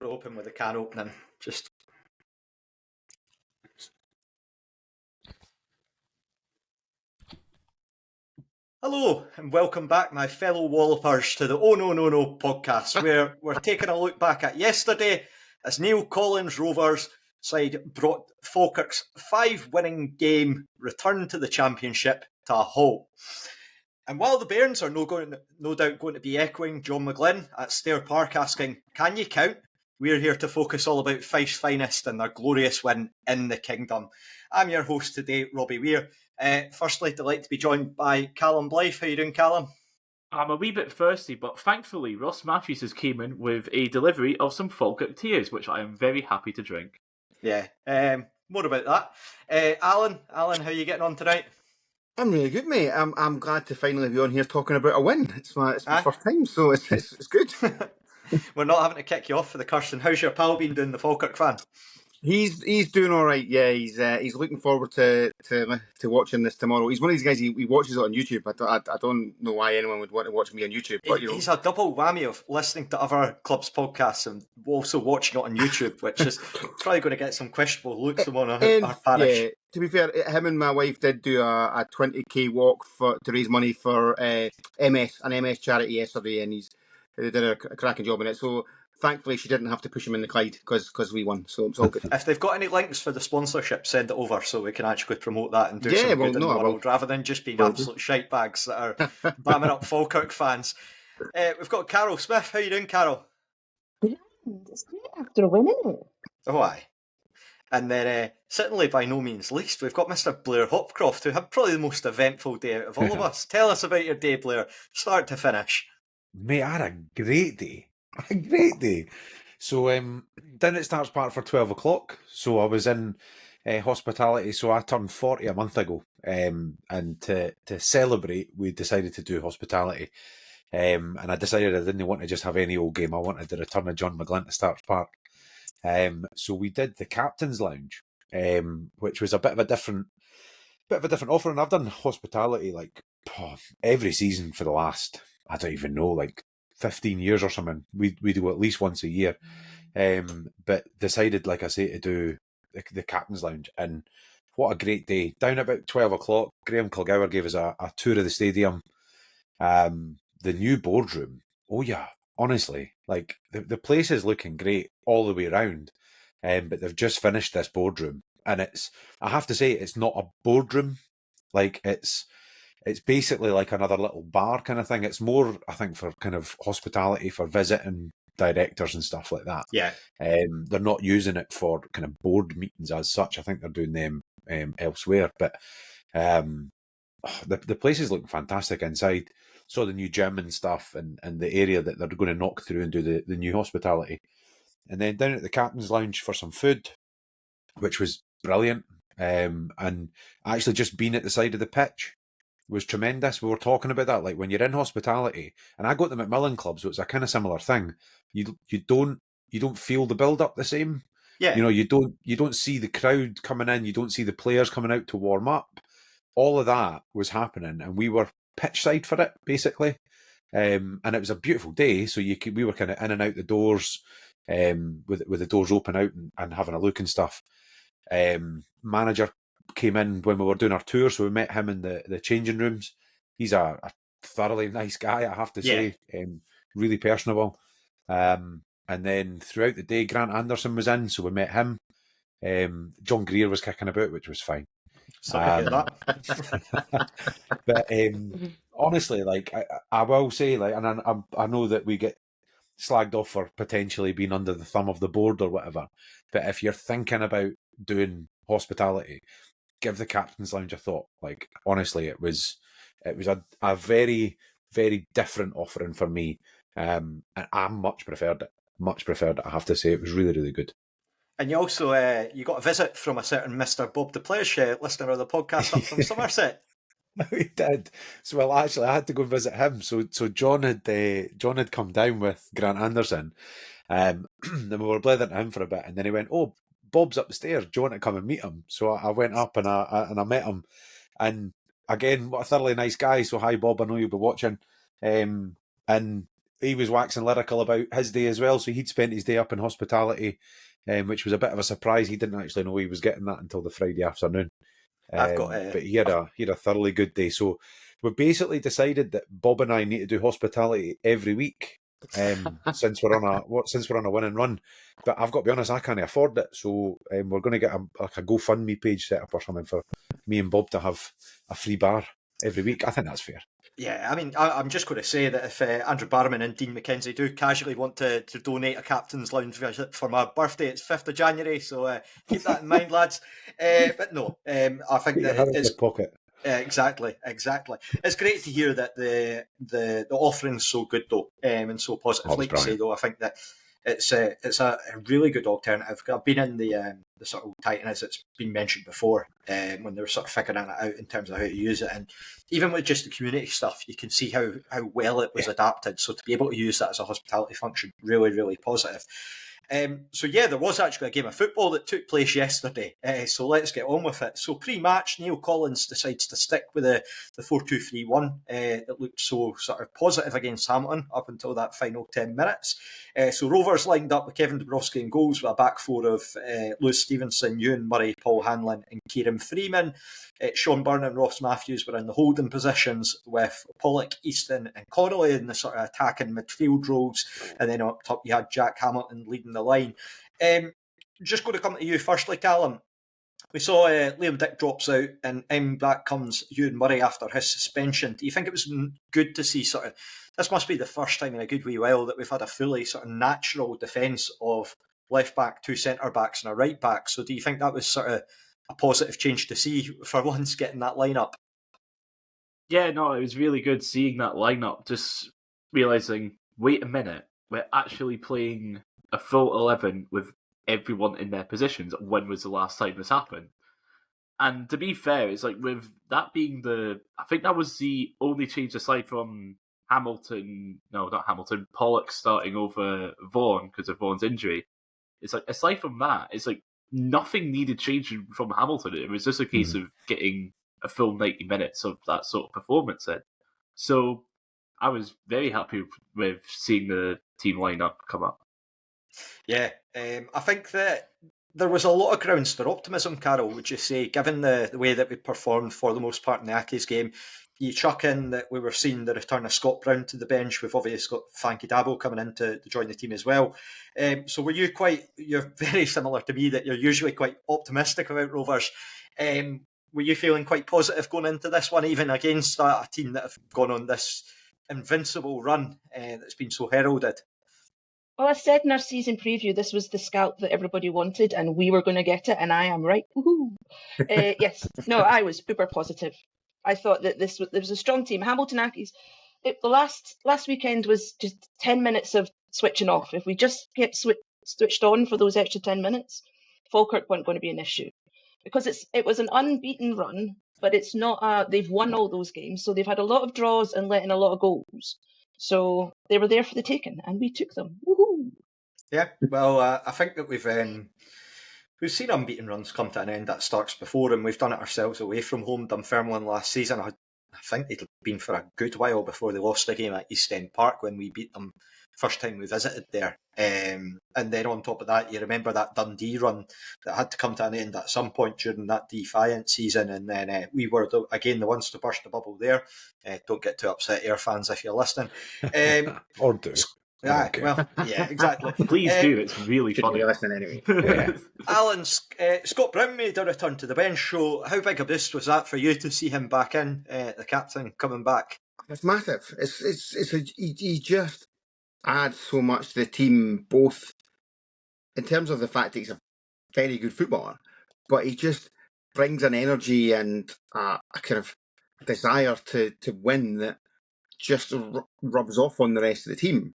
open with a can opening. Just hello and welcome back, my fellow Wallopers, to the Oh No No No podcast, where we're taking a look back at yesterday as Neill Collins Rovers side brought Falkirk's 5-winning game return to the championship to a halt. And while the Bairns are no doubt going to be echoing John McGlynn at Stair Park asking, "Can you count?" we're here to focus all about Fife's finest and their glorious win in the Kingdom. I'm your host today, Robbie Weir. Firstly, delighted to be joined by Callum Blythe. How you doing, Callum? I'm a wee bit thirsty, but thankfully Ross Matthews has came in with a delivery of some Falkirk tears, which I am very happy to drink. Yeah, more about that. Allan, how are you getting on tonight? I'm really good, mate. I'm glad to finally be on here talking about a win. It's my first time, so it's good. We're not having to kick you off for the cursing. How's your pal been doing, the Falkirk fan? He's doing all right. Yeah, he's looking forward to watching this tomorrow. He's one of these guys. He watches it on YouTube. I don't know why anyone would want to watch me on YouTube. But he's a double whammy of listening to other clubs' podcasts and also watching it on YouTube, which is probably going to get some questionable looks from our parish. Yeah, to be fair, him and my wife did do a 20k walk to raise money for an MS charity yesterday, and they did a cracking job in it. So thankfully, she didn't have to push him in the Clyde because we won, so it's all good. If they've got any links for the sponsorship, send it over so we can actually promote that and do some good in the world, rather than just being absolute shite bags that are bamming up Falkirk fans. We've got Carol Smith. How you doing, Carol? It's great after a win, isn't it? Oh, aye. And then, certainly by no means least, we've got Mr. Blair Hopcroft, who had probably the most eventful day out of all of us. Tell us about your day, Blair, start to finish. Mate, I had a great day. A great day. So then it starts part for 12 o'clock. So I was in hospitality. So I turned 40 a month ago. And to celebrate, we decided to do hospitality. And I decided I didn't want to just have any old game. I wanted the return of John McGlynn to Starks Park. So we did the Captain's Lounge, which was a bit of a different offer. And I've done hospitality like every season for the last, I don't even know, like 15 years or something. We do at least once a year. But decided, like I say, to do the Captain's Lounge. And what a great day. Down about 12 o'clock, Graham Kilgour gave us a tour of the stadium. The new boardroom. Oh yeah, honestly, like the place is looking great all the way around. But they've just finished this boardroom. And I have to say, it's not a boardroom. Like it's basically like another little bar kind of thing. It's more, I think, for kind of hospitality for visiting directors and stuff like that. Yeah. They're not using it for kind of board meetings as such. I think they're doing them elsewhere. But the place is looking fantastic inside. Saw the new gym and stuff and the area that they're going to knock through and do the new hospitality. And then down at the Captain's Lounge for some food, which was brilliant. And actually just being at the side of the pitch was tremendous. We were talking about that, like when you're in hospitality, and I go to the Macmillan Club, so it's a kind of similar thing. You don't feel the build up the same. Yeah. You don't see the crowd coming in, you don't see the players coming out to warm up. All of that was happening, and we were pitch side for it basically. And it was a beautiful day, so we were kind of in and out the doors, with the doors open out and having a look and stuff. Manager came in when we were doing our tour, so we met him in the changing rooms. He's a thoroughly nice guy, I have to say. Really personable. And then throughout the day, Grant Anderson was in, so we met him. John Greer was kicking about, which was fine. Sorry to hear that. But honestly, like I will say, like, and I know that we get slagged off for potentially being under the thumb of the board or whatever, but if you're thinking about doing hospitality, give the Captain's Lounge a thought. Like, honestly, it was a very, very different offering for me, and I much preferred it. I have to say, it was really, really good. And you also you got a visit from a certain Mr. Bob DePlace, listener of the podcast up from Somerset. He did. So, well, actually, I had to go visit him. So John had come down with Grant Anderson, and we were blethering him for a bit, and then he went, "Oh, Bob's upstairs. Do you want to come and meet him?" So I went up and I met him, and again, what a thoroughly nice guy. So hi, Bob. I know you'll be watching. And he was waxing lyrical about his day as well. So he'd spent his day up in hospitality, which was a bit of a surprise. He didn't actually know he was getting that until the Friday afternoon. I've got But he had a thoroughly good day. So we've basically decided that Bob and I need to do hospitality every week. Since we're on a winning run, but I've got to be honest, I can't afford it. So we're going to get a GoFundMe page set up or something for me and Bob to have a free bar every week. I think that's fair. Yeah, I mean, I'm just going to say that if Andrew Barrowman and Dean McKenzie do casually want to donate a captain's lounge visit for my birthday, it's 5th of January, so keep that in mind, lads. But no, I think Put your that hand in it's your pocket. exactly. It's great to hear that the offering's so good though, and so positive. Oh, it's Like you say brilliant. though, I think that it's a really good alternative. I've been in the sort of Titan, as it's been mentioned before, when they were sort of figuring it out in terms of how to use it, and even with just the community stuff, you can see how well it was adapted. So to be able to use that as a hospitality function, really, really positive. So yeah, there was actually a game of football that took place yesterday. So let's get on with it. So pre-match, Neill Collins decides to stick with the 4-2-3-1. It looked so sort of positive against Hamilton up until that final 10 minutes. So Rovers lined up with Kevin Dabrowski in goals with a back four of Lewis Stevenson, Ewan Murray, Paul Hanlon and Kieran Freeman. Sean Byrne and Ross Matthews were in the holding positions with Pollock, Easton and Connolly in the sort of attacking midfield roles. And then up top you had Jack Hamilton leading the line. Just going to come to you firstly, Callum. We saw Liam Dick drops out and back comes Ewan Murray after his suspension. Do you think it was good to see sort of, this must be the first time in a good wee while that we've had a fully sort of natural defence of left back, two centre backs and a right back. So do you think that was sort of a positive change to see for once getting that lineup? Yeah, no, it was really good seeing that lineup. Just realising, wait a minute, we're actually playing a full 11 with everyone in their positions. When was the last time this happened? And to be fair, it's like with that being I think that was the only change aside from Pollock starting over Vaughan because of Vaughan's injury. It's like, aside from that, it's like nothing needed changing from Hamilton. It was just a case of getting a full 90 minutes of that sort of performance in. So I was very happy with seeing the team lineup come up. Yeah, I think that there was a lot of grounds for optimism, Carol, would you say, given the way that we performed for the most part in the Aki's game. You chuck in that we were seeing the return of Scott Brown to the bench. We've obviously got Frankie Dabo coming in to join the team as well. So were you you're very similar to me, that you're usually quite optimistic about Rovers. Were you feeling quite positive going into this one, even against a team that have gone on this invincible run that's been so heralded? Well, I said in our season preview, this was the scalp that everybody wanted, and we were going to get it, and I am right. Woohoo! Yes, no, I was super positive. I thought that there was a strong team. Hamilton Accies. The last weekend was just 10 minutes of switching off. If we just get switched on for those extra 10 minutes, Falkirk weren't going to be an issue, because it was an unbeaten run, but it's not. They've won all those games, so they've had a lot of draws and let in a lot of goals. So they were there for the taking, and we took them. Woohoo! Yeah, well, I think that we've seen unbeaten runs come to an end at Starks before, and we've done it ourselves away from home. Dunfermline last season, I think they'd been for a good while before they lost the game at East End Park when we beat them first time we visited there. And then on top of that, you remember that Dundee run that had to come to an end at some point during that Defiant season, and then we were again the ones to burst the bubble there. Don't get too upset, Air fans, if you're listening. Or do. Yeah, well, yeah, exactly. Please do, it's really Shouldn't funny. be listening anyway. Yeah. Alan, Scott Brown made a return to the bench, so how big a boost was that for you to see him back in, the captain coming back? It's massive. He just adds so much to the team, both in terms of the fact that he's a very good footballer, but he just brings an energy and a kind of desire to win that just rubs off on the rest of the team.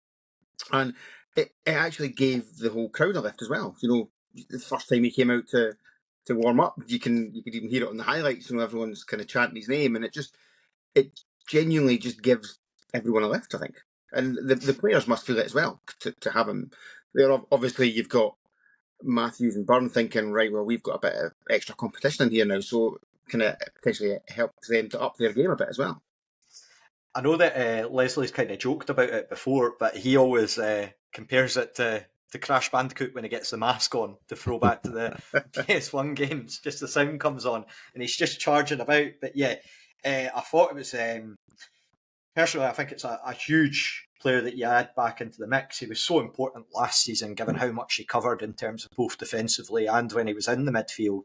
And it actually gave the whole crowd a lift as well. You know, the first time he came out to warm up, you could even hear it on the highlights. You know, everyone's kind of chanting his name, and it genuinely just gives everyone a lift, I think. And the players must feel it as well to have him there. Obviously, you've got Matthews and Byrne thinking, right, well, we've got a bit of extra competition in here now, so kind of potentially helps them to up their game a bit as well. I know that Leslie's kind of joked about it before, but he always compares it to Crash Bandicoot when he gets the mask on to throw back to the PS1 games. Just the sound comes on and he's just charging about. But yeah, I thought it was personally, I think it's a huge player that you add back into the mix. He was so important last season, given how much he covered in terms of both defensively and when he was in the midfield.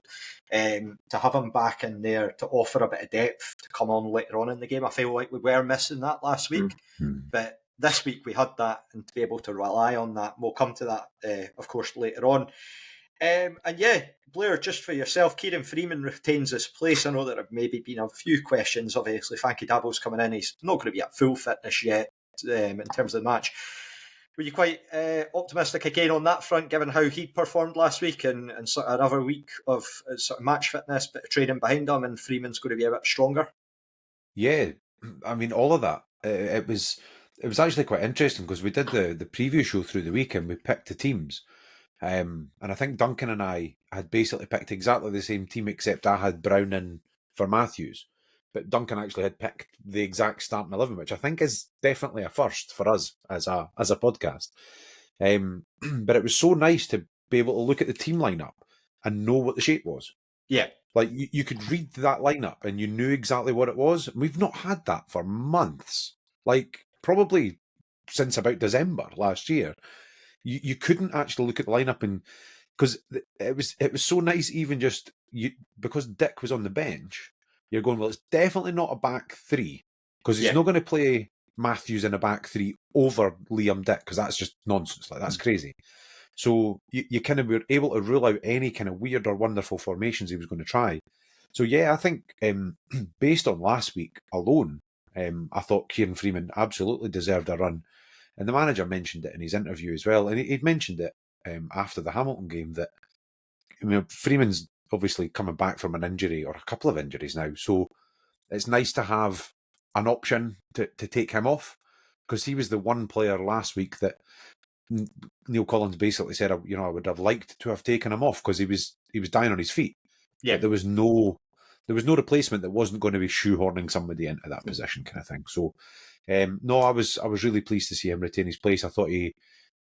To have him back in there to offer a bit of depth to come on later on in the game, I feel like we were missing that last week. But this week we had that, and to be able to rely on that. We'll come to that, of course, later on. And yeah, Blair, just for yourself, Kieran Freeman retains his place. I know there have maybe been a few questions. Obviously, Frankie Dabo's coming in. He's not going to be at full fitness yet in terms of the match. Were you quite optimistic again on that front, given how he performed last week and sort of another week of sort of match fitness, bit of training behind him, and Freeman's going to be a bit stronger? Yeah, I mean, all of that. It was actually quite interesting because we did the preview show through the week and we picked the teams. And I think Duncan and I had basically picked exactly the same team, except I had Brown in for Matthews. But Duncan actually had picked the exact starting 11, which I think is definitely a first for us as a podcast. But it was so nice to be able to look at the team lineup and know what the shape was. Yeah. Like, you could read that lineup and you knew exactly what it was. We've not had that for months. Like, probably since about December last year. You couldn't actually look at the lineup, and because it was so nice, even just because Dick was on the bench, you're going, well, it's definitely not a back three because he's not going to play Matthews in a back three over Liam Dick because that's just nonsense. Like, that's crazy. So you kind of were able to rule out any kind of weird or wonderful formations he was going to try. So yeah, I think based on last week alone, I thought Kieran Freeman absolutely deserved a run. And the manager mentioned it in his interview as well. And he'd mentioned it after the Hamilton game that Freeman's obviously coming back from an injury or a couple of injuries now. So it's nice to have an option to take him off because he was the one player last week that Neill Collins basically said, I would have liked to have taken him off because he was dying on his feet. Yeah. But there was no replacement that wasn't going to be shoehorning somebody into that position kind of thing. So no, I was really pleased to see him retain his place. I thought he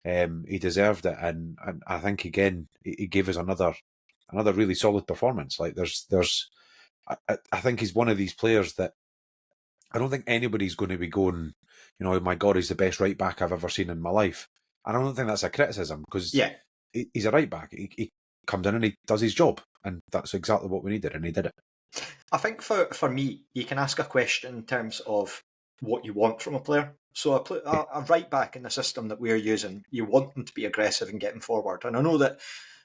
deserved it, and I think again he gave us another really solid performance. Like I think he's one of these players that I don't think anybody's going to be going, my God, he's the best right back I've ever seen in my life. I don't think that's a criticism because he's a right back. He comes in and he does his job, and that's exactly what we needed, and he did it. I think for me, you can ask a question in terms of what you want from a player. So a right back in the system that we're using, you want them to be aggressive and getting forward. And I know that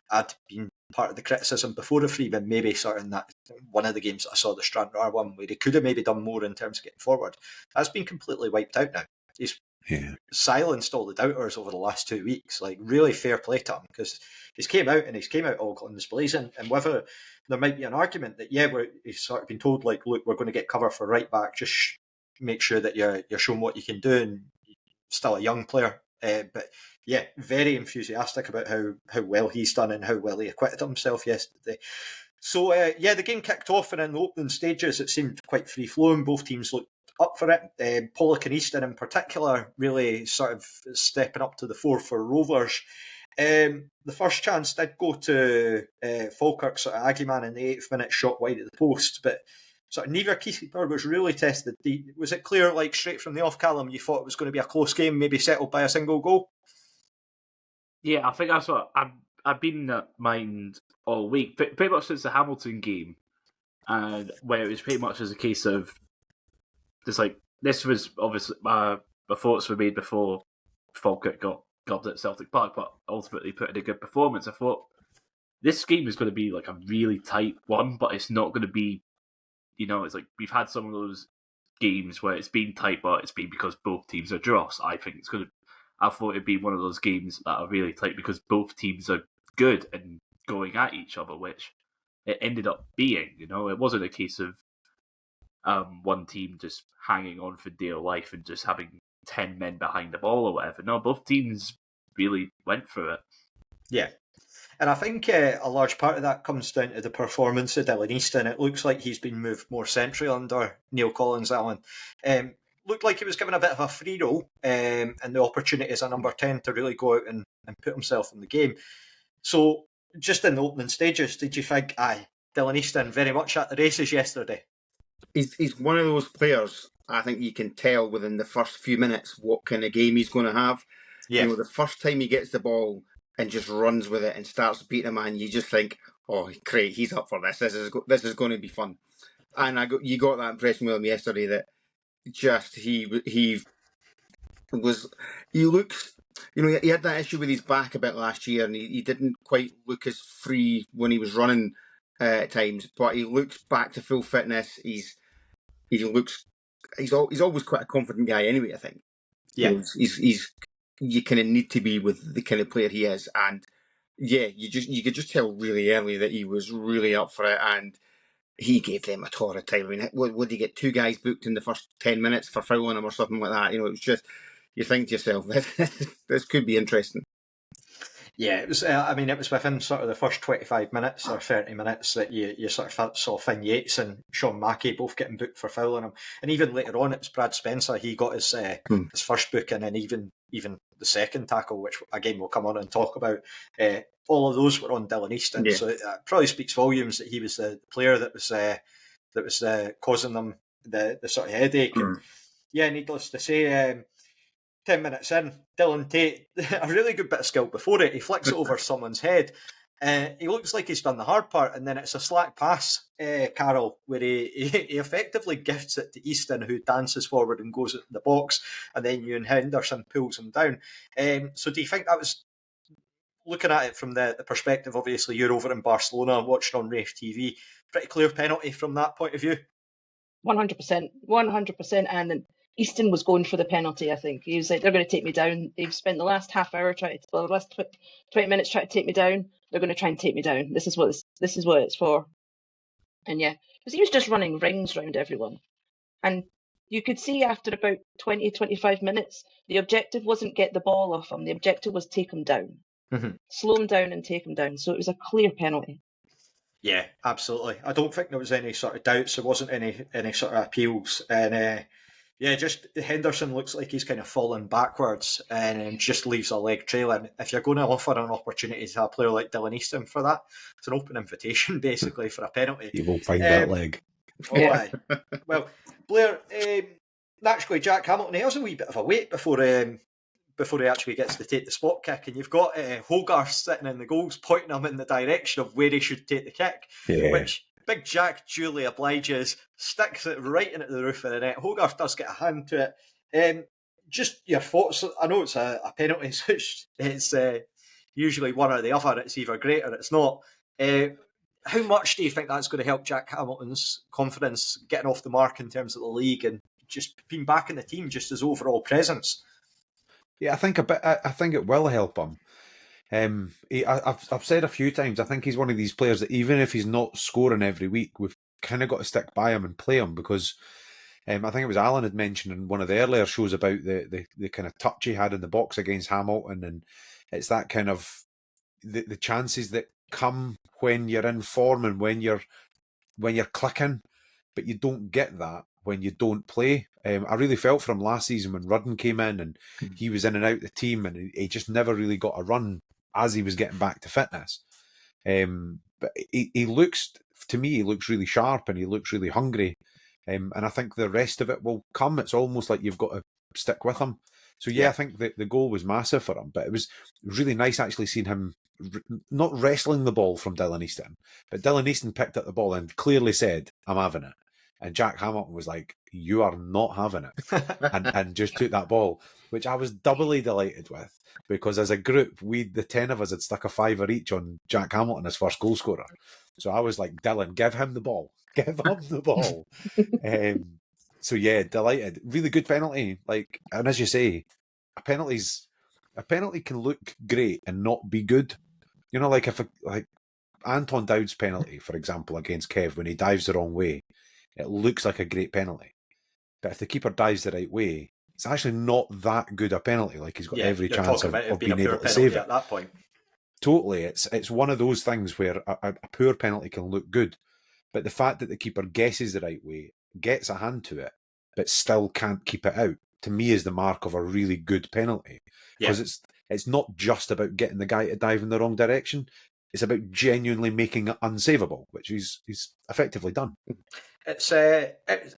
I'd been part of the criticism before of Freeman, maybe sort of in that one of the games that I saw, the Stranraer one, where he could have maybe done more in terms of getting forward. That's been completely wiped out now. He's silenced all the doubters over the last 2 weeks. Like, really fair play to him because he's came out all guns blazing, and whether there might be an argument that he's sort of been told, like, look, we're going to get cover for right back, just make sure that you're showing what you can do, and still a young player. But yeah, very enthusiastic about how well he's done and how well he acquitted himself yesterday. So the game kicked off, and in the opening stages it seemed quite free flowing. Both teams looked up for it. Pollock and Easton in particular really sort of stepping up to the fore for Rovers. The first chance did go to Falkirk, sort of Aggie-man in the 8th minute, shot wide of the post, but sort of neither keeper was really tested. Was it clear, like straight from the off, Callum, you thought it was going to be a close game, maybe settled by a single goal? Yeah, I think that's what I've been in that mind all week, pretty much since the Hamilton game, and where it was pretty much as a case of just like, this was obviously my thoughts were made before Falkirk got gobbed at Celtic Park, but ultimately put in a good performance. I thought this game is going to be like a really tight one, but it's not going to be, it's like we've had some of those games where it's been tight, but it's been because both teams are dross. I thought it'd be one of those games that are really tight because both teams are good and going at each other, which it ended up being. It wasn't a case of one team just hanging on for dear life and just having 10 men behind the ball or whatever. No, both teams really went for it. Yeah. And I think a large part of that comes down to the performance of Dylan Easton. It looks like he's been moved more centrally under Neill Collins, Allan. looked like he was given a bit of a free roll and the opportunity as a number 10 to really go out and put himself in the game. So, just in the opening stages, did you think, Dylan Easton very much at the races yesterday? He's one of those players, I think you can tell within the first few minutes what kind of game he's going to have. Yeah. You know, the first time he gets the ball and just runs with it and starts beating a man, you just think, oh, great, he's up for this. This is going to be fun. And you got that impression with him yesterday that just he looks, you know, he had that issue with his back a bit last year, and he didn't quite look as free when he was running at times. But he looks back to full fitness. He's always quite a confident guy anyway. I think. Yeah, you know, he's you kind of need to be with the kind of player he is, and yeah, you could just tell really early that he was really up for it, and he gave them a torrid time. I mean, what did he get? 2 guys booked in the first 10 minutes for fouling him or something like that. You know, it was just, you think to yourself, this could be interesting. Yeah, it was. It was within sort of the first 25 minutes or 30 minutes that you sort of saw Finn Yates and Sean Mackey both getting booked for fouling him, and even later on it was Brad Spencer. He got his first booking, and even the second tackle, which again we'll come on and talk about. All of those were on Dylan Easton, so it probably speaks volumes that he was the player that was causing them the sort of headache. And, yeah, needless to say. 10 minutes in, Dylan Tate, a really good bit of skill before it. He flicks it over someone's head. He looks like he's done the hard part, and then it's a slack pass, Carol, where he effectively gifts it to Easton, who dances forward and goes at the box, and then Ewan Henderson pulls him down. So do you think that was, looking at it from the perspective, obviously you're over in Barcelona watching on Raith TV, pretty clear penalty from that point of view? 100%, and Easton was going for the penalty, I think. He was like, they're going to take me down. They've spent the last half hour the last 20 minutes trying to take me down. They're going to try and take me down. This is what it's for. And yeah, because he was just running rings around everyone. And you could see after about 20, 25 minutes, the objective wasn't get the ball off him. The objective was take him down. Mm-hmm. Slow him down and take him down. So it was a clear penalty. Yeah, absolutely. I don't think there was any sort of doubts. There wasn't any sort of appeals. And just Henderson looks like he's kind of fallen backwards and just leaves a leg trail. And if you're going to offer an opportunity to a player like Dylan Easton for that, it's an open invitation basically for a penalty. You won't find that leg. Aye. Well, Blair, naturally Jack Hamilton, he has a wee bit of a wait before he actually gets to take the spot kick, and you've got Hogarth sitting in the goals pointing him in the direction of where he should take the kick, which Big Jack duly obliges, sticks it right into the roof of the net. Hogarth does get a hand to it. Just your thoughts. I know it's a penalty, so it's usually one or the other. It's either great or it's not. How much do you think that's going to help Jack Hamilton's confidence getting off the mark in terms of the league and just being back in the team, just his overall presence? Yeah, I think it will help him. I've said a few times, I think he's one of these players that even if he's not scoring every week, we've kind of got to stick by him and play him, because I think it was Allan had mentioned in one of the earlier shows about the kind of touch he had in the box against Hamilton, and it's that kind of the chances that come when you're in form and when you're clicking, but you don't get that when you don't play. I really felt for him last season when Rudden came in and he was in and out the team, and he just never really got a run as he was getting back to fitness. But he looks, to me, he looks really sharp and he looks really hungry. And I think the rest of it will come. It's almost like you've got to stick with him. So yeah, I think the goal was massive for him, but it was really nice actually seeing him not wrestling the ball from Dylan Easton, but Dylan Easton picked up the ball and clearly said, "I'm having it." And Jack Hamilton was like, "You are not having it," and just took that ball, which I was doubly delighted with, because as a group, the 10 of us had stuck a fiver each on Jack Hamilton as first goal scorer. So I was like, "Dylan, give him the ball. Give him the ball." So yeah, delighted. Really good penalty. And as you say, a penalty can look great and not be good. You know, like Anton Dowd's penalty, for example, against Kev, when he dives the wrong way, it looks like a great penalty. But if the keeper dives the right way, it's actually not that good a penalty. Like, he's got every chance of being able to save it. At that point. Totally. It's one of those things where a poor penalty can look good, but the fact that the keeper guesses the right way, gets a hand to it, but still can't keep it out, to me is the mark of a really good penalty. Because it's not just about getting the guy to dive in the wrong direction. It's about genuinely making it unsavable, which he's effectively done. It's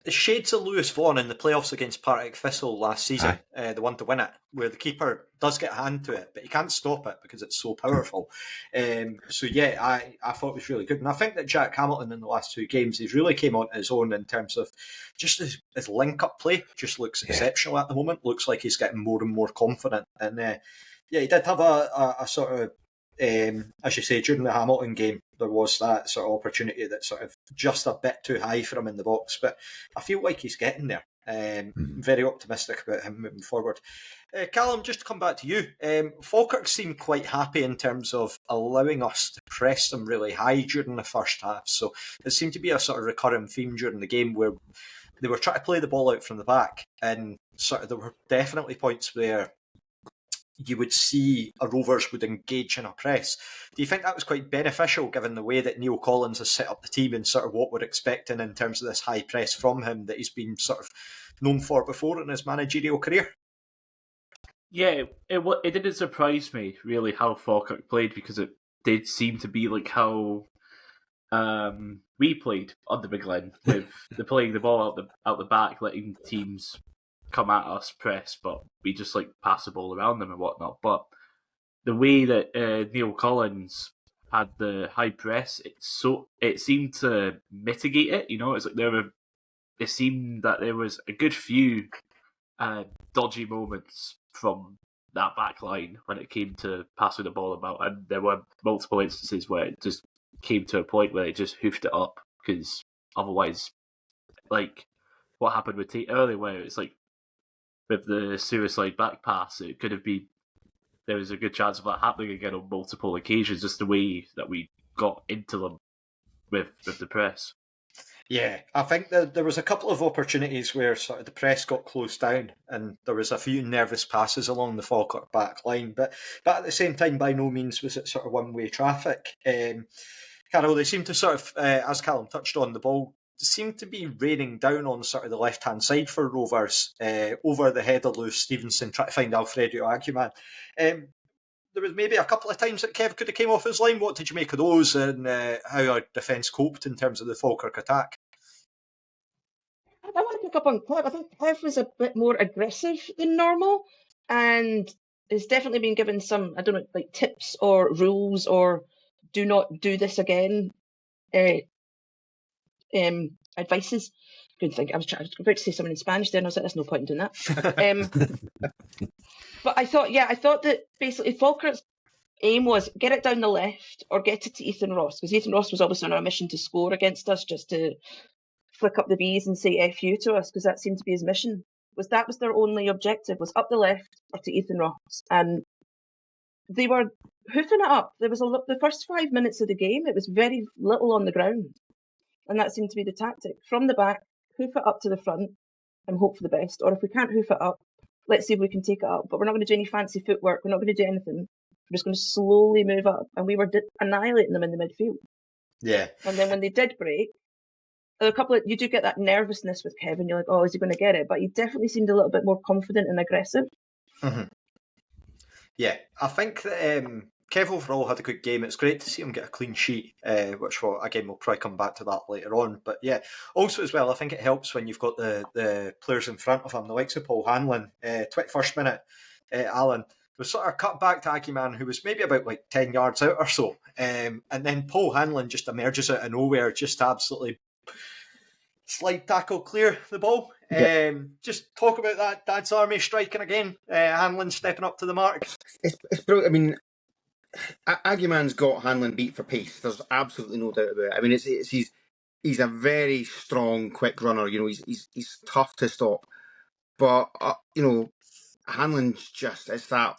shades of Lewis Vaughan in the playoffs against Partick Thistle last season, the one to win it, where the keeper does get a hand to it, but he can't stop it because it's so powerful. I thought it was really good. And I think that Jack Hamilton in the last two games, he's really came onto his own in terms of just his link-up play just looks exceptional at the moment. Looks like he's getting more and more confident. And he did have a sort of, as you say, during the Hamilton game, there was that sort of opportunity that sort of just a bit too high for him in the box, but I feel like he's getting there. Very optimistic about him moving forward. Callum, just to come back to you, Falkirk seemed quite happy in terms of allowing us to press them really high during the first half, so it seemed to be a sort of recurring theme during the game where they were trying to play the ball out from the back, and sort of there were definitely points where you would see a Rovers would engage in a press. Do you think that was quite beneficial given the way that Neill Collins has set up the team and sort of what we're expecting in terms of this high press from him that he's been sort of known for before in his managerial career? Yeah, it didn't surprise me really how Falkirk played, because it did seem to be like how we played under McGlynn, with playing the ball out the back, letting teams come at us, press, but we just like pass the ball around them and whatnot. But the way that Neill Collins had the high press, it seemed to mitigate it. You know, it's like it seemed that there was a good few dodgy moments from that back line when it came to passing the ball about, and there were multiple instances where it just came to a point where it just hoofed it up, because otherwise, like what happened with Tate earlier, where it's like with the suicide back pass, it could have been, there was a good chance of that happening again on multiple occasions, just the way that we got into them with the press. Yeah, I think that there was a couple of opportunities where sort of the press got closed down and there was a few nervous passes along the Falkirk back line, but at the same time, by no means was it sort of one-way traffic. Carol, they seemed to sort of, as Callum touched on, the ball seemed to be raining down on sort of the left-hand side for Rovers, over the head of Lewis Stevenson, trying to find Alfredo Aguiman. There was maybe a couple of times that Kev could have came off his line. What did you make of those, and how our defence coped in terms of the Falkirk attack? I want to pick up on Clive. I think Clive was a bit more aggressive than normal, and has definitely been given some, I don't know, like tips or rules or do not do this again advices. Good thing. I was about to say something in Spanish there, and I was like, there's no point in doing that. But I thought that basically Falkirk's aim was get it down the left or get it to Ethan Ross, because Ethan Ross was obviously on a mission to score against us, just to flick up the bees and say F you to us, because that seemed to be his mission. That was their only objective, was up the left or to Ethan Ross. And they were hoofing it up. There was the first 5 minutes of the game, it was very little on the ground. And that seemed to be the tactic. From the back, hoof it up to the front and hope for the best. Or if we can't hoof it up, let's see if we can take it up. But we're not going to do any fancy footwork. We're not going to do anything. We're just going to slowly move up. And we were annihilating them in the midfield. Yeah. And then when they did break, you do get that nervousness with Kevin. You're like, oh, is he going to get it? But he definitely seemed a little bit more confident and aggressive. Mm-hmm. Yeah, I think that Kev overall had a good game. It's great to see him get a clean sheet, which we'll probably come back to that later on. But yeah, also as well, I think it helps when you've got the players in front of him, the likes of Paul Hanlon. 21st minute, Allan was sort of cut back to Aguiman, who was maybe about like 10 yards out or so. And then Paul Hanlon just emerges out of nowhere, just absolutely slide tackle clear the ball. Yeah. Just talk about that Dad's Army striking again. Hanlon stepping up to the mark. It's brilliant. I mean, Aguiman's got Hanlon beat for pace. There's absolutely no doubt about it. I mean, he's a very strong, quick runner. You know, he's tough to stop. But Hanlon's just, it's that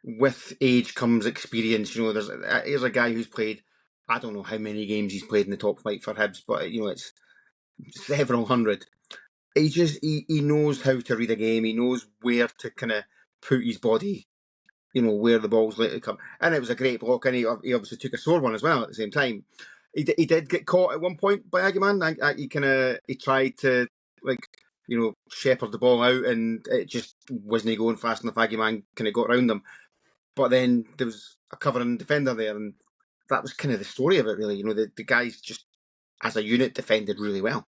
with age comes experience. You know, here's a guy who's played, I don't know how many games he's played in the top flight for Hibs, but it's several hundred. He knows how to read a game. He knows where to kind of put his body, where the ball's likely to come. And it was a great block, and he obviously took a sore one as well at the same time. He did get caught at one point by Aguiman. He tried to shepherd the ball out, and it just wasn't going fast enough. Aggie man kind of got around them. But then there was a covering defender there, and that was kind of the story of it, really. The guys just, as a unit, defended really well.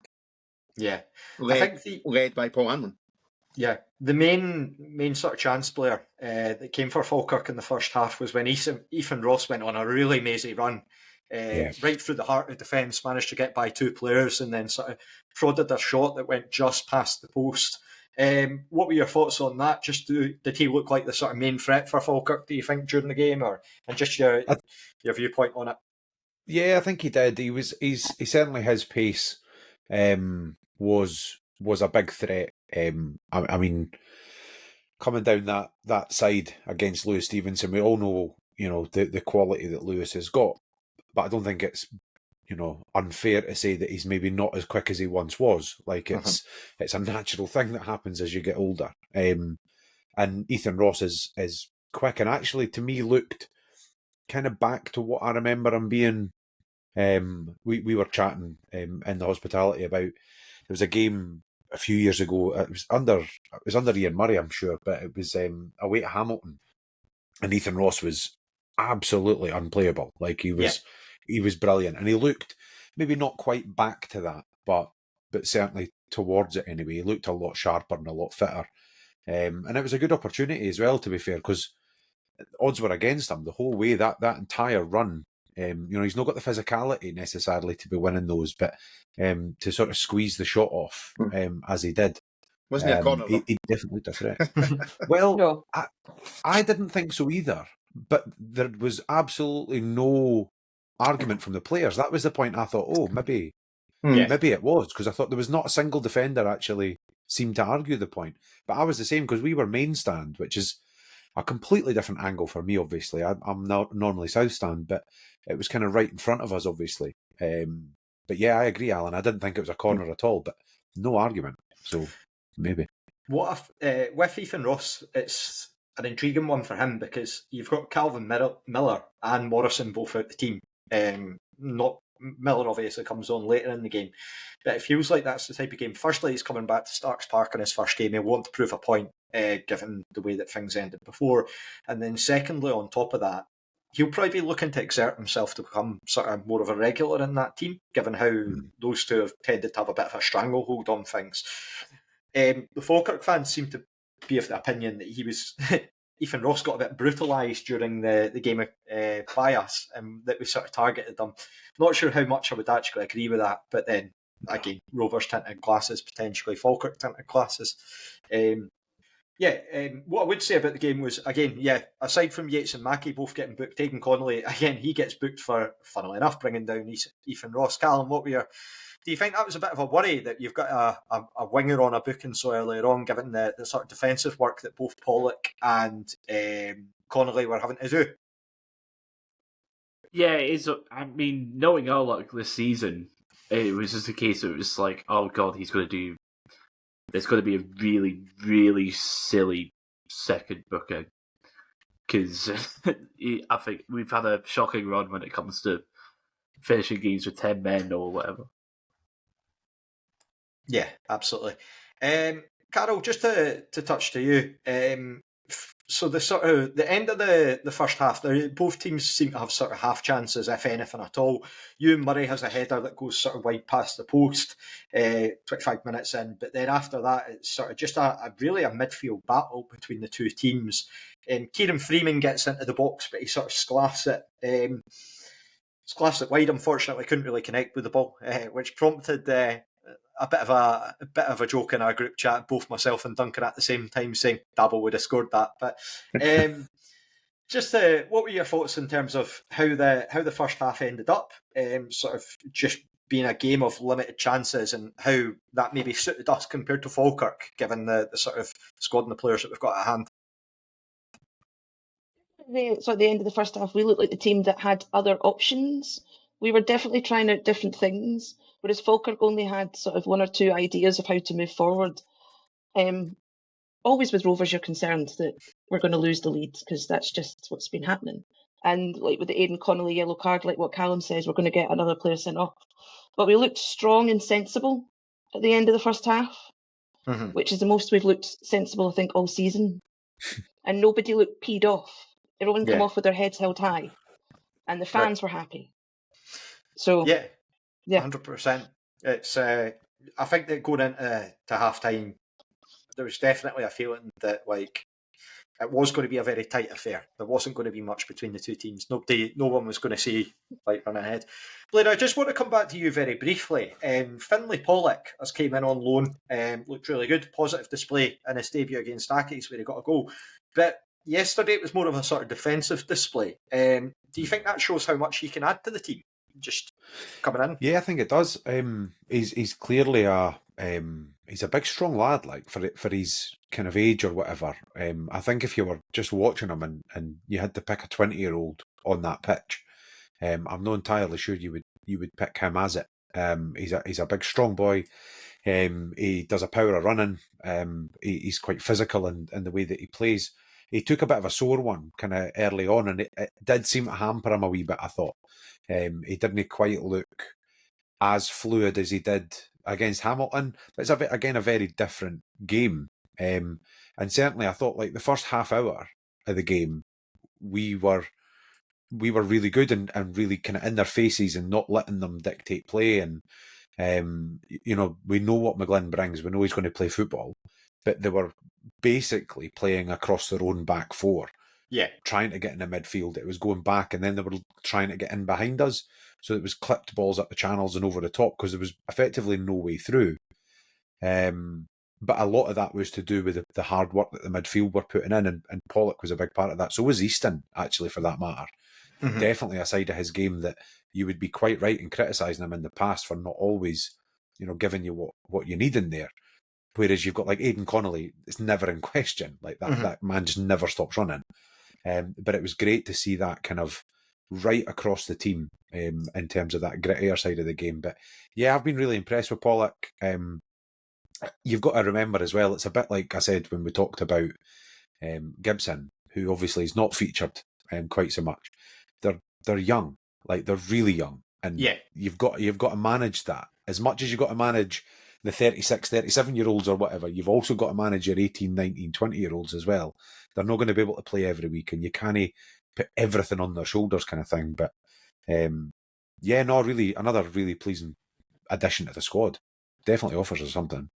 Yeah. Led by Paul Hanlon. Yeah, the main sort of chance player that came for Falkirk in the first half was when Ethan Ross went on a really mazy run, right through the heart of defence, managed to get by two players, and then sort of prodded a shot that went just past the post. What were your thoughts on that? Did he look like the sort of main threat for Falkirk, do you think, during the game, and just your viewpoint on it? Yeah, I think he did. He certainly, his pace was a big threat. I mean, coming down that side against Lewis Stevenson, we all know, the quality that Lewis has got, but I don't think it's, unfair to say that he's maybe not as quick as he once was. Like, it's a natural thing that happens as you get older. And Ethan Ross is quick, and actually, to me, looked kind of back to what I remember him being. We were chatting in the hospitality about, there was a game a few years ago. It was under Ian Murray, I'm sure, but it was away at Hamilton, and Ethan Ross was absolutely unplayable. Like, he was brilliant, and he looked maybe not quite back to that, but certainly towards it anyway. He looked a lot sharper and a lot fitter, and it was a good opportunity as well, to be fair, because odds were against him the whole way, that entire run. He's not got the physicality necessarily to be winning those, but to sort of squeeze the shot off as he did. Wasn't he a corner? He definitely does it. Well, No. I didn't think so either, but there was absolutely no argument from the players. That was the point. I thought, maybe it was, because I thought there was not a single defender actually seemed to argue the point. But I was the same, because we were main stand, which is a completely different angle for me, obviously. I'm not normally south stand, but it was kind of right in front of us, obviously. But yeah, I agree, Alan. I didn't think it was a corner at all, but no argument. So maybe. What if, with Ethan Ross, it's an intriguing one for him, because you've got Calvin Miller and Morrison both out the team. Not Miller obviously comes on later in the game, but it feels like that's the type of game. Firstly, he's coming back to Starks Park in his first game. He'll want to prove a point, given the way that things ended before. And then secondly, on top of that, he'll probably be looking to exert himself to become sort of more of a regular in that team, given how those two have tended to have a bit of a stranglehold on things. The Falkirk fans seem to be of the opinion that he was Ethan Ross got a bit brutalised during the game by us, and that we sort of targeted them. Not sure how much I would actually agree with that, but then again, Rovers tinted glasses, potentially Falkirk tinted glasses. What I would say about the game was, again, aside from Yates and Mackey both getting booked, Aidan Connolly, again, he gets booked for, funnily enough, bringing down Ethan Ross. Callum, do you think that was a bit of a worry, that you've got a winger on a booking so earlier on, given the sort of defensive work that both Pollock and Connolly were having to do? Yeah, it is. I mean, knowing our luck this season, it was just a case of, it was like, oh god, there's going to be a really, really silly second booking. Because I think we've had a shocking run when it comes to finishing games with 10 men or whatever. Yeah, absolutely. Carol, just to touch to you, so the end of the first half, both teams seem to have sort of half chances, if anything at all. Ewan Murray has a header that goes sort of wide past the post, 25 minutes in, but then after that, it's sort of just really a midfield battle between the two teams. Kieran Freeman gets into the box, but he sort of sclaffs it. Sclaffs it wide, unfortunately, couldn't really connect with the ball, which prompted a bit of a joke in our group chat, both myself and Duncan at the same time, saying Dabble would have scored that. But what were your thoughts in terms of how the first half ended up? Sort of just being a game of limited chances, and how that maybe suited us compared to Falkirk, given the sort of squad and the players that we've got at hand. So at the end of the first half, we looked like the team that had other options. We were definitely trying out different things, whereas Falkirk only had sort of one or two ideas of how to move forward. Always with Rovers, you're concerned that we're going to lose the lead, because that's just what's been happening. And like with the Aidan Connolly yellow card, like what Callum says, we're going to get another player sent off. But we looked strong and sensible at the end of the first half. Mhm. which is the most we've looked sensible, I think, all season. And nobody looked peed off. Everyone come Yeah. off with their heads held high, and the fans were happy. So Yeah, yeah. 100%. It's. I think that going into half time, there was definitely a feeling that like it was going to be a very tight affair. There wasn't going to be much between the two teams. No one was going to say like run ahead. Blair, I just want to come back to you very briefly. Finlay Pollock has came in on loan. Looked really good. Positive display in his debut against Accies where he got a goal. But yesterday it was more of a sort of defensive display. Do you think that shows how much he can add to the team? Just coming in. Yeah, I think it does. He's clearly he's a big, strong lad, like for his kind of age or whatever. I think if you were just watching him and you had to pick a 20-year-old on that pitch, I'm not entirely sure you would pick him as it. He's a big, strong boy. He does a power of running. He's quite physical in the way that he plays. He took a bit of a sore one kind of early on, and it did seem to hamper him a wee bit, I thought. He didn't quite look as fluid as he did against Hamilton. But it's again a very different game. And certainly I thought like the first half hour of the game, we were really good and really kind of in their faces and not letting them dictate play. And, we know what McGlynn brings. We know he's going to play football. But they were basically playing across their own back four. Yeah. Trying to get in the midfield. It was going back and then they were trying to get in behind us. So it was clipped balls up the channels and over the top because there was effectively no way through. But a lot of that was to do with the hard work that the midfield were putting in, and Pollock was a big part of that. So was Easton, actually, for that matter. Mhm. Definitely a side of his game that you would be quite right in criticising him in the past for not always, giving you what you need in there. Whereas you've got like Aidan Connolly, it's never in question. Like that man just never stops running. But it was great to see that kind of right across the team in terms of that grittier side of the game. But yeah, I've been really impressed with Pollock. You've got to remember as well, it's a bit like I said when we talked about Gibson, who obviously is not featured quite so much. They're young, like they're really young, and Yeah. you've got to manage that as much as you've got to manage the 36, 37-year-olds or whatever. You've also got to manage your 18, 19, 20-year-olds as well. They're not going to be able to play every week, and you can't put everything on their shoulders kind of thing. But really, another really pleasing addition to the squad. Definitely offers us something.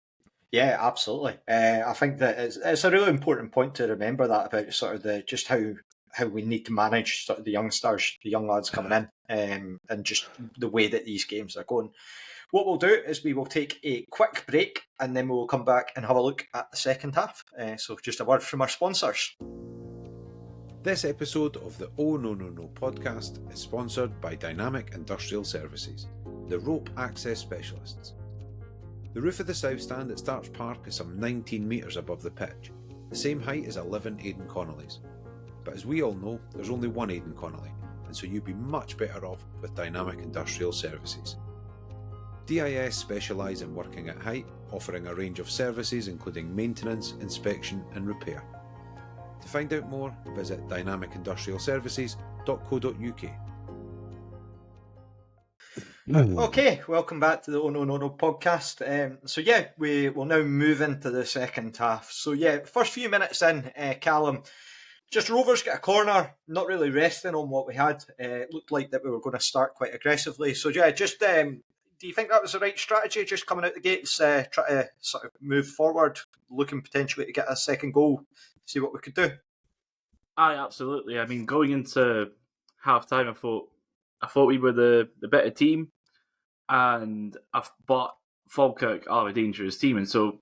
Yeah, absolutely. I think that it's a really important point to remember that about sort of just how we need to manage sort of the youngsters, the young lads coming in, and just the way that these games are going. What we'll do is we will take a quick break and then we'll come back and have a look at the second half. So just a word from our sponsors. This episode of the Oh No No No podcast is sponsored by Dynamic Industrial Services, the rope access specialists. The roof of the South Stand at Starch Park is some 19 metres above the pitch, the same height as 11 Aidan Connolly's. But as we all know, there's only one Aidan Connolly, and so you'd be much better off with Dynamic Industrial Services. DIS specialise in working at height, offering a range of services including maintenance, inspection and repair. To find out more, visit dynamicindustrialservices.co.uk. Okay, welcome back to the Oh No No No podcast. We will now move into the second half. First few minutes in, Callum, just Rovers get a corner, not really resting on what we had. It looked like that we were going to start quite aggressively. So do you think that was the right strategy, just coming out the gates, try to sort of move forward, looking potentially to get a second goal, see what we could do? Aye, absolutely. I mean, going into half time, I thought we were the better team, and but Falkirk are a dangerous team, and so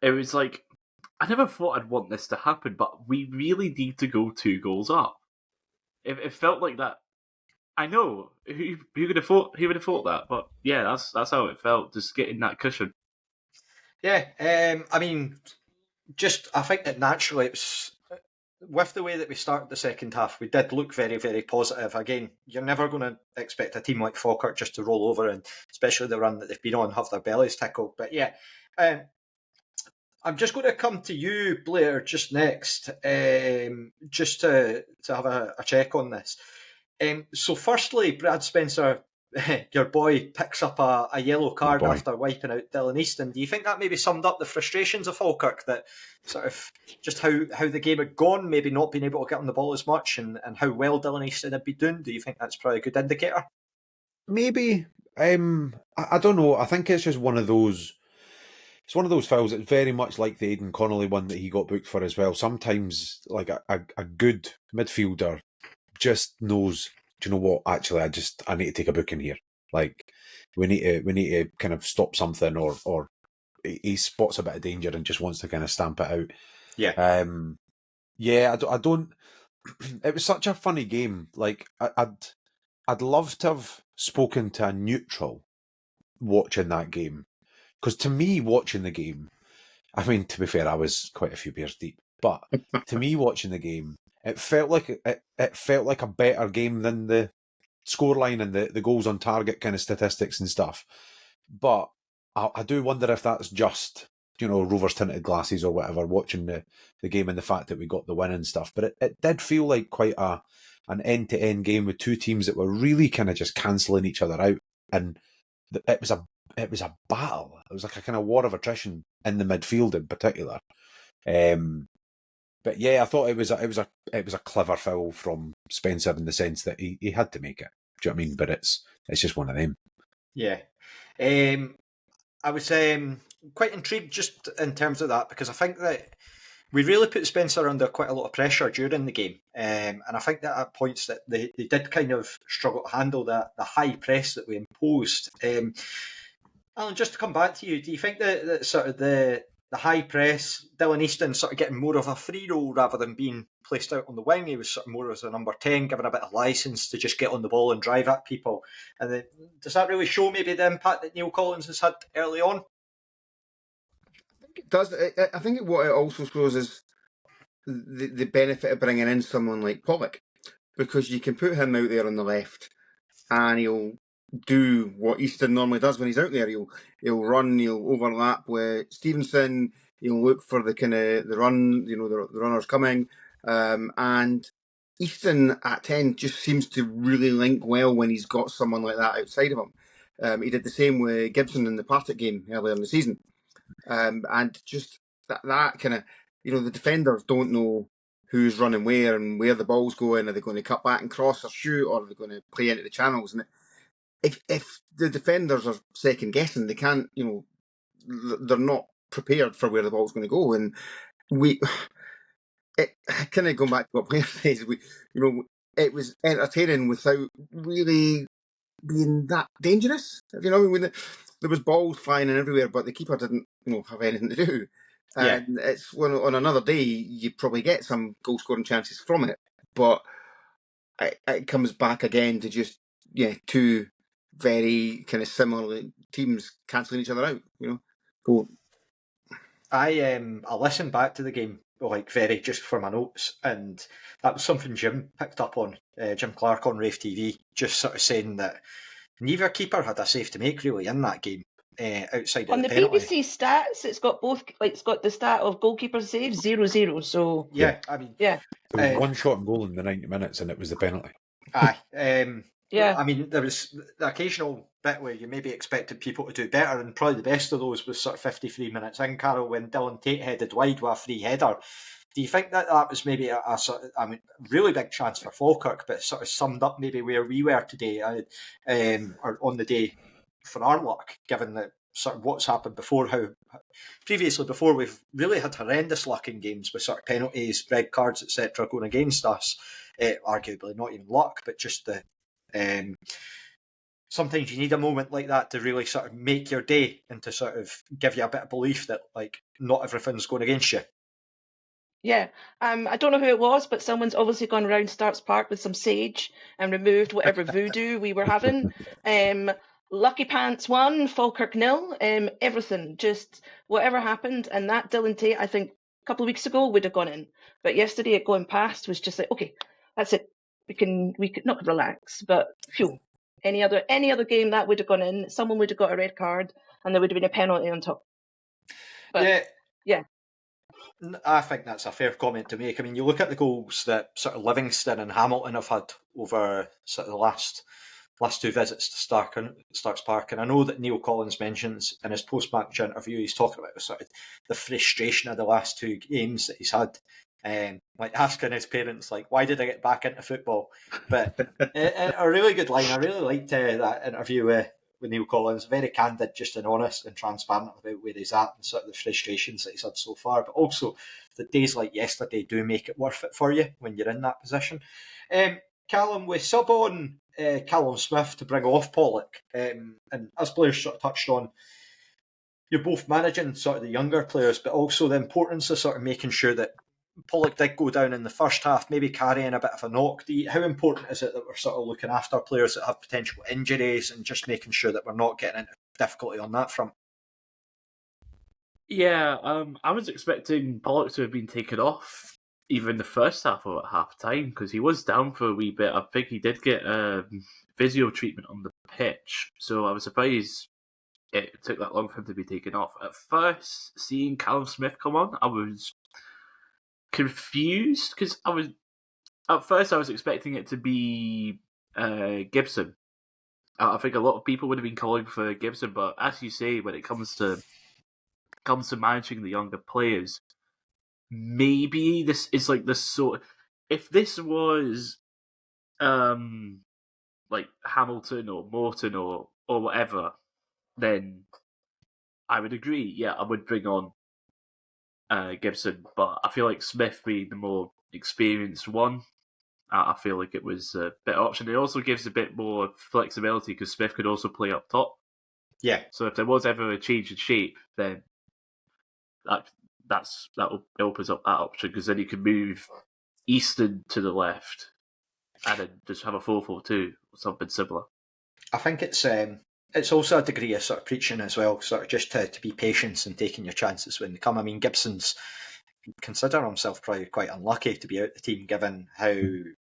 it was like I never thought I'd want this to happen, but we really need to go 2 goals up. It felt like that. I know who would have thought that, but yeah, that's how it felt. Just getting that cushion. Yeah, I mean, I think that naturally it was. With the way that we started the second half, we did look very, very positive. Again, you're never going to expect a team like Falkirk just to roll over, and especially the run that they've been on, have their bellies tickled. But yeah, I'm just going to come to you, Blair, just next, just to have a check on this. So firstly, Brad Spencer your boy picks up a yellow card boy. after wiping out Dylan Easton. Do you think that maybe summed up the frustrations of Falkirk, that sort of just how the game had gone, maybe not being able to get on the ball as much, and how well Dylan Easton had been doing? Do you think that's probably a good indicator? Maybe. I don't know. I think it's just one of those. It's one of those fouls. It's very much like the Aidan Connolly one that he got booked for as well. Sometimes, like a good midfielder just knows, do you know what? Actually, I need to take a booking here. Like we need to kind of stop something, or he spots a bit of danger and just wants to kind of stamp it out. Yeah. Yeah. I don't. It was such a funny game. Like I'd love to have spoken to a neutral watching that game, because to me, watching the game, I mean, to be fair, I was quite a few beers deep, but to me, watching the game, it felt like a better game than the scoreline and the goals on target kind of statistics and stuff. But I do wonder if that's just, Rovers tinted glasses or whatever, watching the game and the fact that we got the win and stuff. But it did feel like quite an end-to-end game with two teams that were really kind of just cancelling each other out, and it was a battle. It was like a kind of war of attrition in the midfield in particular. But yeah, I thought it was a clever foul from Spencer in the sense that he had to make it. Do you know what I mean? But it's just one of them. Yeah. I was quite intrigued just in terms of that, because I think that we really put Spencer under quite a lot of pressure during the game. And I think that at points that they did kind of struggle to handle the high press that we imposed. Allan, just to come back to you, do you think that sort of the high press, Dylan Easton sort of getting more of a free role rather than being placed out on the wing? He was sort of more as a number 10, given a bit of licence to just get on the ball and drive at people. And then, does that really show maybe the impact that Neill Collins has had early on? I think it does. I think what it also shows is the benefit of bringing in someone like Pollock, because you can put him out there on the left and he'll do what Easton normally does when he's out there. He'll run, he'll overlap with Stevenson, he'll look for the kind of the run, the runners coming, and Easton at 10 just seems to really link well when he's got someone like that outside of him. He did the same with Gibson in the Partick game earlier in the season, and just that kind of, the defenders don't know who's running where and where the ball's going. Are they going to cut back and cross or shoot, or are they going to play into the channels? And if the defenders are second guessing, they can't, they're not prepared for where the ball's going to go. And it kind of going back to what Blair says, it was entertaining without really being that dangerous. When there was balls flying in everywhere, but the keeper didn't, have anything to do. And it's when on another day you probably get some goal scoring chances from it, but it comes back again to just two very kind of similar teams cancelling each other out. So I listened back to the game just for my notes, and that was something Jim picked up on, Jim Clark on Raith TV, just sort of saying that neither keeper had a save to make really in that game. Outside on of the penalty. BBC stats, it's got both. It's got the stat of goalkeeper saves 0-0. So I mean, there was one shot on goal in the 90 minutes, and it was the penalty. Aye. Yeah. I mean, there was the occasional bit where you maybe expected people to do better, and probably the best of those was sort of 53 minutes in, Carol, when Dylan Tate headed wide with a free header. Do you think that was maybe a sort of, really big chance for Falkirk, but sort of summed up maybe where we were today, or on the day for our luck, given that sort of what's happened before, how previously before we've really had horrendous luck in games with sort of penalties, red cards, etc. going against us, arguably not even luck, but just the sometimes you need a moment like that to really sort of make your day and to sort of give you a bit of belief that not everything's going against you. Yeah, I don't know who it was, but someone's obviously gone around Starts Park with some sage and removed whatever voodoo we were having. Lucky Pants won, Falkirk 0, everything, just whatever happened. And that Dylan Tate, I think, a couple of weeks ago would have gone in. But yesterday it going past was just like, okay, that's it. We could not relax, but phew. Any other game that would have gone in, someone would have got a red card and there would have been a penalty on top. But, yeah. I think that's a fair comment to make. I mean, you look at the goals that sort of Livingston and Hamilton have had over sort of the last last 2 visits to Starks Park, and I know that Neill Collins mentions in his post-match interview, he's talking about sort of the frustration of the last 2 games that he's had, like asking his parents, like, why did I get back into football? But a really good line. I really liked that interview with Neill Collins. Very candid, just and honest and transparent about where he's at and sort of the frustrations that he's had so far, but also the days like yesterday do make it worth it for you when you're in that position. Callum, we sub on Callum Smith to bring off Pollock, and as Blair sort of touched on, you're both managing sort of the younger players, but also the importance of sort of making sure that Pollock did go down in the first half, maybe carrying a bit of a knock. How important is it that we're sort of looking after players that have potential injuries and just making sure that we're not getting into difficulty on that front? Yeah, I was expecting Pollock to have been taken off even the first half or at half time because he was down for a wee bit. I think he did get physio treatment on the pitch, so I was surprised it took that long for him to be taken off. At first, seeing Callum Smith come on, I was confused because I was expecting it to be Gibson. I think a lot of people would have been calling for Gibson, but as you say, when it comes to managing the younger players, maybe this is like the sort. If this was, like Hamilton or Morton or whatever, then I would agree. Yeah, I would bring on Gibson, but I feel like Smith being the more experienced one, I feel like it was a better option. It also gives a bit more flexibility because Smith could also play up top. Yeah. So if there was ever a change in shape, then that opens up that option because then you can move Easton to the left and then just have a 4-4-2 or something similar. I think it's also a degree of sort of preaching as well, sort of just to be patient and taking your chances when they come. I mean, Gibson's consider himself probably quite unlucky to be out the team given how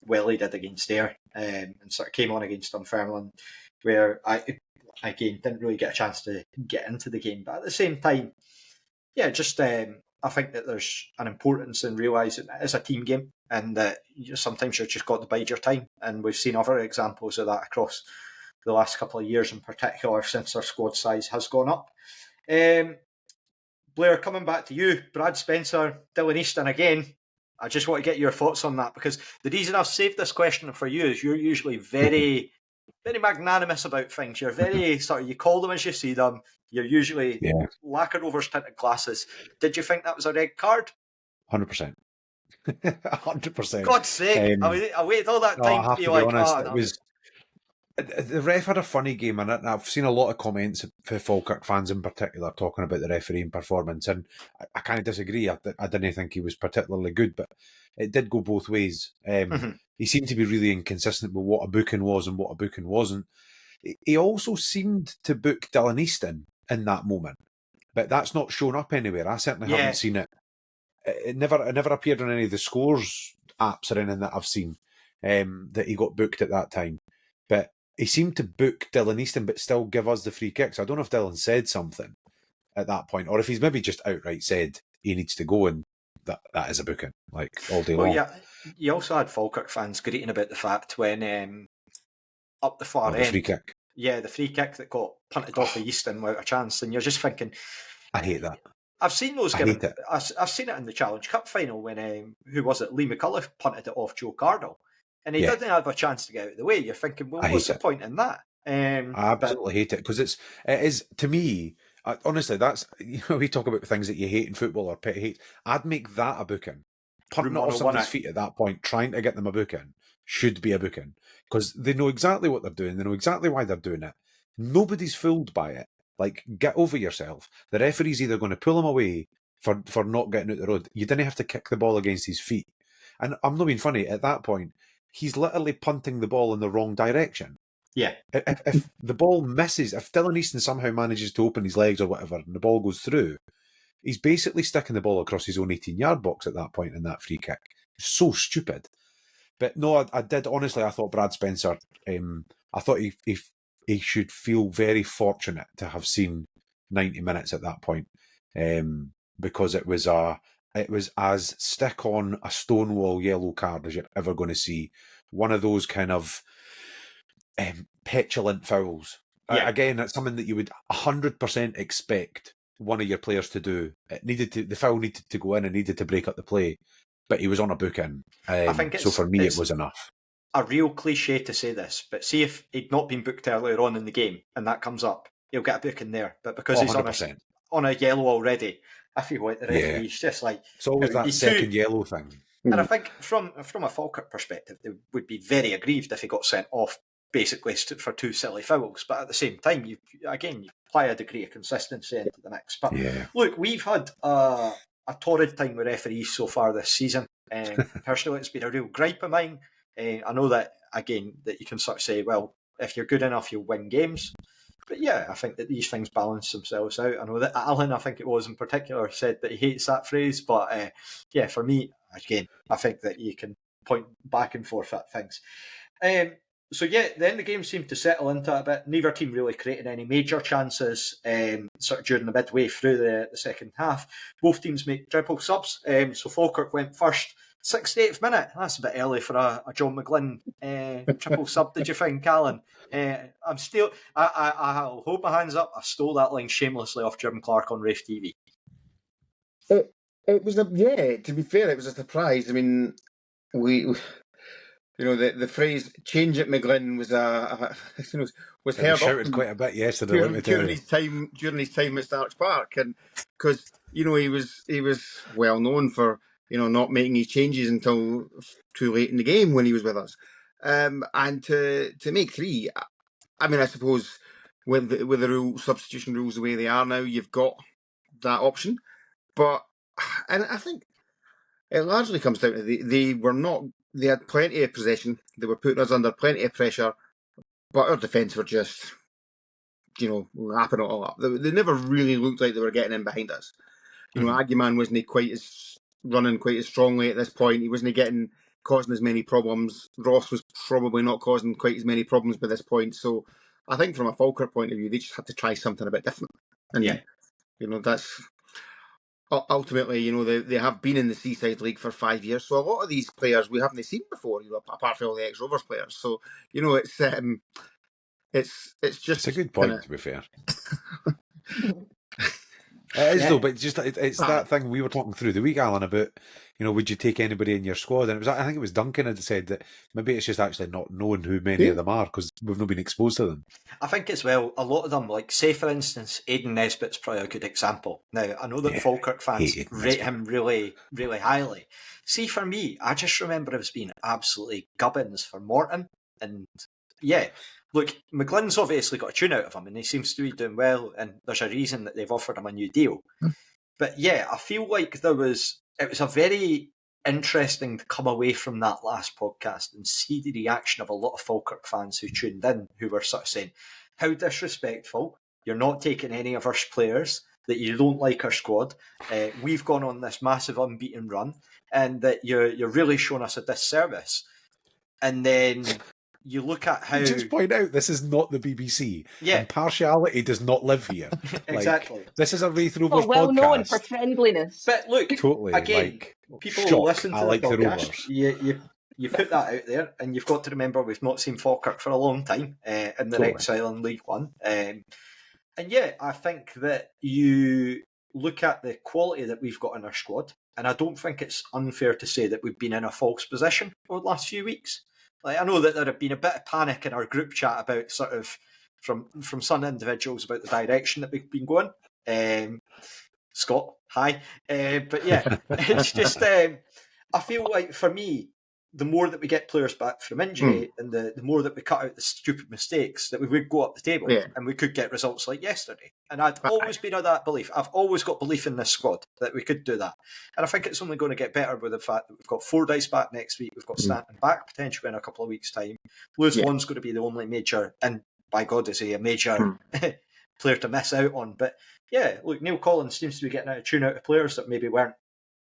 well he did against Ayr, and sort of came on against Dunfermline, where I didn't really get a chance to get into the game, but at the same time, yeah, just I think that there's an importance in realising it is a team game and that sometimes you've just got to bide your time, and we've seen other examples of that across the last couple of years in particular since our squad size has gone up. Blair, coming back to you, Brad Spencer, Dylan Easton again. I just want to get your thoughts on that because the reason I've saved this question for you is you're usually very, very magnanimous about things. You're very sort of, you call them as you see them. You're usually lack of Rovers tinted glasses. Did you think that was a red card? 100%. 100%. God's sake! I waited all that time to be like, honest, no. It was. The ref had a funny game, and I've seen a lot of comments for Falkirk fans in particular talking about the refereeing performance, and I kind of disagree. I didn't think he was particularly good, but it did go both ways. He seemed to be really inconsistent with what a booking was and what a booking wasn't. He also seemed to book Dylan Easton in that moment, but that's not shown up anywhere. I certainly haven't seen it. It never appeared on any of the scores apps or anything that I've seen that he got booked at that time. But he seemed to book Dylan Easton, but still give us the free kicks. I don't know if Dylan said something at that point, or if he's maybe just outright said he needs to go, and that is a booking, like all day long. Yeah, you also had Falkirk fans greeting about the fact when up the far end, free kick. Yeah, the free kick that got punted off of Easton without a chance, and you're just thinking, I hate that. I've seen those given. I've seen it in the Challenge Cup final when who was it? Lee McCullough punted it off Joe Cardle. And he didn't have a chance to get out of the way. You're thinking, well, what's the point in that? I absolutely hate it because it is to me. Honestly, that's we talk about things that you hate in football or pet hate. I'd make that a booking. Punting it off someone's feet at that point, trying to get them a booking, should be a booking because they know exactly what they're doing. They know exactly why they're doing it. Nobody's fooled by it. Like, get over yourself. The referee's either going to pull him away for not getting out the road. You didn't have to kick the ball against his feet. And I'm not being funny at that point. He's literally punting the ball in the wrong direction. Yeah. If the ball misses, if Dylan Easton somehow manages to open his legs or whatever, and the ball goes through, he's basically sticking the ball across his own 18-yard box at that point in that free kick. It's so stupid. But no, I did, honestly, I thought Brad Spencer, I thought he should feel very fortunate to have seen 90 minutes at that point, because it was as stick on a stonewall yellow card as you're ever going to see. One of those kind of petulant fouls. Yeah. Again, that's something that you would 100% expect one of your players to do. The foul needed to go in and needed to break up the play, but he was on a booking. I think so for me, it's it was enough. a real cliche to say this, but see if he'd not been booked earlier on in the game and that comes up, he'll get a booking there. But because he's 100%. on a yellow already, I feel like the referee's just like... It's always that second yellow thing. And I think from a Falkirk perspective, they would be very aggrieved if he got sent off basically for 2 silly fouls. But at the same time, you apply a degree of consistency into the mix. But look, we've had a torrid time with referees so far this season. Personally, it's been a real gripe of mine. I know that, again, that you can sort of say, well, if you're good enough, you'll win games. But yeah, I think that these things balance themselves out. I know that Allan, I think it was in particular, said that he hates that phrase. But yeah, for me, again, I think that you can point back and forth at things. So yeah, then the game seemed to settle into a bit. Neither team really created any major chances sort of during the midway through the second half. Both teams make triple subs. So Falkirk went first, 68th minute. That's a bit early for a John McGlynn triple sub, did you think, Allan? I'm still... I'll hold my hands up. I stole that line shamelessly off Jim Clark on Raith TV. It was to be fair, it was a surprise. I mean, the phrase "change at McGlynn" was was heard shouted quite a bit yesterday during his time at Starch Park, and because he was well known for not making his changes until too late in the game when he was with us, and to make 3. I mean, I suppose with the substitution rules the way they are now, you've got that option, and I think it largely comes down to they had plenty of possession. They were putting us under plenty of pressure, but our defence were just, lapping it all up. They never really looked like they were getting in behind us. Aguiman wasn't running quite as strongly at this point. He wasn't causing as many problems. Ross was probably not causing quite as many problems by this point. So I think from a Falkirk point of view, they just had to try something a bit different. And, that's... Ultimately, they have been in the Seaside League for 5 years, so a lot of these players we haven't seen before, apart from all the ex-Rovers players. So, it's a good point, to be fair. It is though, but it's that thing we were talking through the week, Allan, about would you take anybody in your squad? And I think it was Duncan had said that maybe it's just actually not knowing who many of them are because we've not been exposed to them. I think as well, a lot of them, like say for instance, Aidan Nesbitt's probably a good example. Now I know that Falkirk fans rate him really, really highly. See, for me, I just remember him as being absolutely gubbins for Morton, and look, McGlynn's obviously got a tune out of him and he seems to be doing well, and there's a reason that they've offered him a new deal. But yeah, I feel like it was a very interesting to come away from that last podcast and see the reaction of a lot of Falkirk fans who tuned in, who were sort of saying, how disrespectful, you're not taking any of our players, that you don't like our squad, we've gone on this massive unbeaten run, and that you're really showing us a disservice. And then you look at how... Just point out, this is not the BBC. Yeah. Impartiality does not live here. Exactly. This is a Raith Rovers well podcast. known for friendliness. But look, totally, again, people shock. listen to I like the podcast. You put that out there, and you've got to remember we've not seen Falkirk for a long time in the next Island League One. And yeah, I think that you look at the quality that we've got in our squad, and I don't think it's unfair to say that we've been in a false position over the last few weeks. Like, I know that there had been a bit of panic in our group chat about sort of from some individuals about the direction that we've been going. Scott, hi. But yeah, it's just, I feel like for me, the more that we get players back from injury and the more that we cut out the stupid mistakes, that we would go up the table and we could get results like yesterday. And I'd always been of that belief. I've always got belief in this squad that we could do that. And I think it's only going to get better with the fact that we've got Fordyce back next week. We've got Stanton back potentially in a couple of weeks' time. Lewis Vaughan's going to be the only major, and by God is he a major player to miss out on. But yeah, look, Neill Collins seems to be getting out of tune out of players that maybe weren't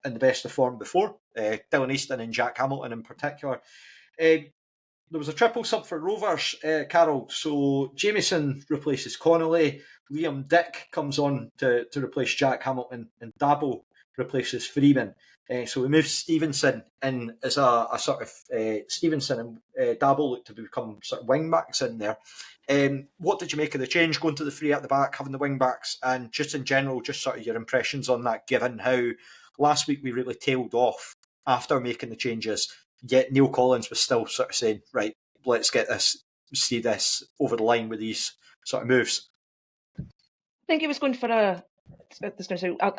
in the best of form before. Dylan Easton and Jack Hamilton in particular. There was a triple sub for Rovers, Carol. So Jamieson replaces Connolly. Liam Dick comes on to replace Jack Hamilton, and Dabo replaces Freeman. So we moved Stevenson in as a sort of Stevenson and Dabble look to become sort of wing backs in there. What did you make of the change, going to the three at the back, having the wing backs, and just in general, just sort of your impressions on that, given how last week we really tailed off after making the changes, yet Neill Collins was still sort of saying, right, let's get this, see this over the line with these sort of moves. I think he was going for a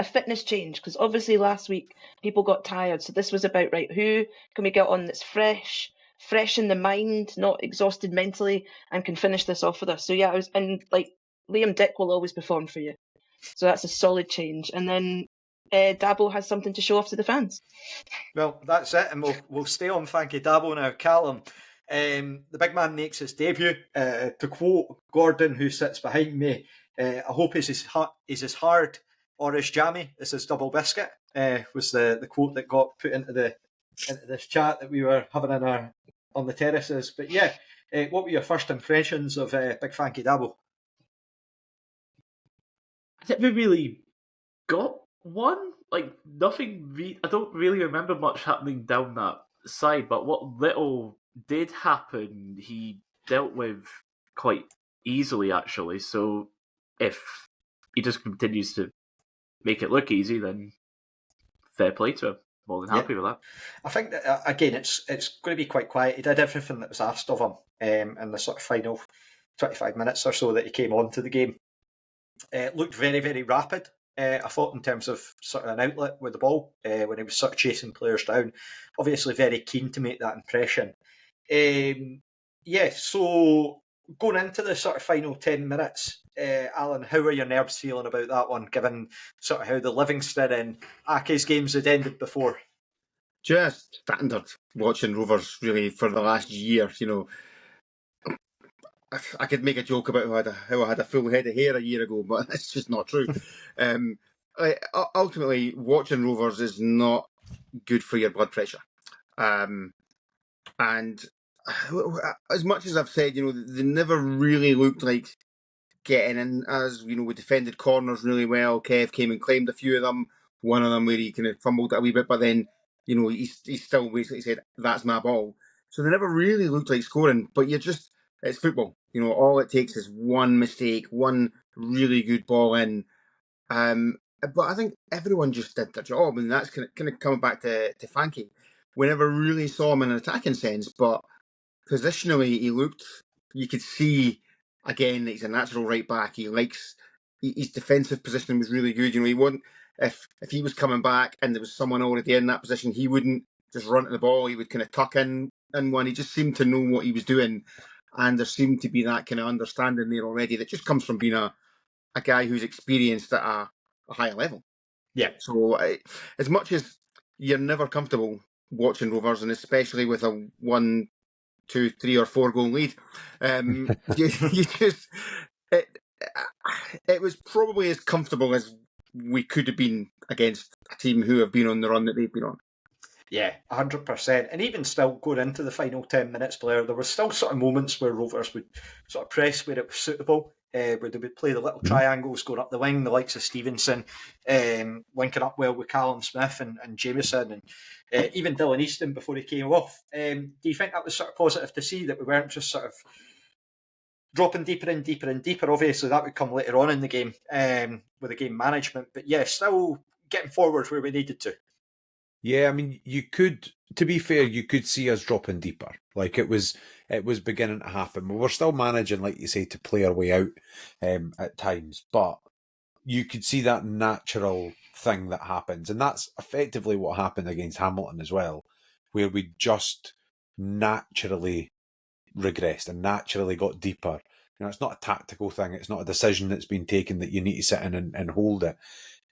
fitness change, because obviously last week people got tired. So this was about, right, who can we get on that's fresh in the mind, not exhausted mentally, and can finish this off with us. So yeah, Liam Dick will always perform for you. So that's a solid change. And then Dabo has something to show off to the fans. Well, that's it, and we'll stay on Frankie Dabo now. Callum, the big man makes his debut. To quote Gordon, who sits behind me, I hope he's as hard or as jammy as his double biscuit, was the quote that got put into this chat that we were having on the terraces. But yeah, what were your first impressions of Big Frankie Dabo? I never really got one. Like, nothing. I don't really remember much happening down that side, but what little did happen, he dealt with quite easily, actually. So if he just continues to make it look easy, then fair play to him. More than happy with that. I think that, again, it's going to be quite quiet. He did everything that was asked of him in the sort of final 25 minutes or so that he came on to the game. It looked very, very rapid. I thought in terms of sort of an outlet with the ball when he was sort of chasing players down. Obviously very keen to make that impression. So going into the sort of final 10 minutes, Allan, how are your nerves feeling about that one, given sort of how the Livingston and Ake's games had ended before? Just standard watching Rovers really for the last year. You know, I could make a joke about how I had a full head of hair a year ago, but it's just not true. Ultimately, watching Rovers is not good for your blood pressure. And as much as I've said, you know, they never really looked like getting in. As you know, we defended corners really well. Kev came and claimed a few of them. One of them where he kind of fumbled it a wee bit, but then, you know, he still basically said, "That's my ball." So they never really looked like scoring. But it's football. You know, all it takes is one mistake, one really good ball in. But I think everyone just did their job, and that's kind of coming back to Frankie. We never really saw him in an attacking sense, but positionally, you could see again that he's a natural right back. His defensive positioning was really good. You know, he wouldn't, if he was coming back and there was someone already in that position, he wouldn't just run to the ball. He would kind of tuck in one. He just seemed to know what he was doing, and there seemed to be that kind of understanding there already that just comes from being a guy who's experienced at a higher level. Yeah. So as much as you're never comfortable watching Rovers, and especially with a 1, 2, 3 or 4 goal lead, it was probably as comfortable as we could have been against a team who have been on the run that they've been on. Yeah, 100%. And even still going into the final 10 minutes, Blair, there was still sort of moments where Rovers would sort of press where it was suitable, where they would play the little triangles going up the wing, the likes of Stevenson, linking up well with Callum Smith and Jameson, and even Dylan Easton before he came off. Do you think that was sort of positive to see, that we weren't just sort of dropping deeper and deeper and deeper? Obviously, that would come later on in the game with the game management. But yeah, still getting forward where we needed to. Yeah, I mean, to be fair, you could see us dropping deeper. Like it was beginning to happen. We were still managing, like you say, to play our way out at times, but you could see that natural thing that happens. And that's effectively what happened against Hamilton as well, where we just naturally regressed and naturally got deeper. You know, it's not a tactical thing. It's not a decision that's been taken that you need to sit in and hold it.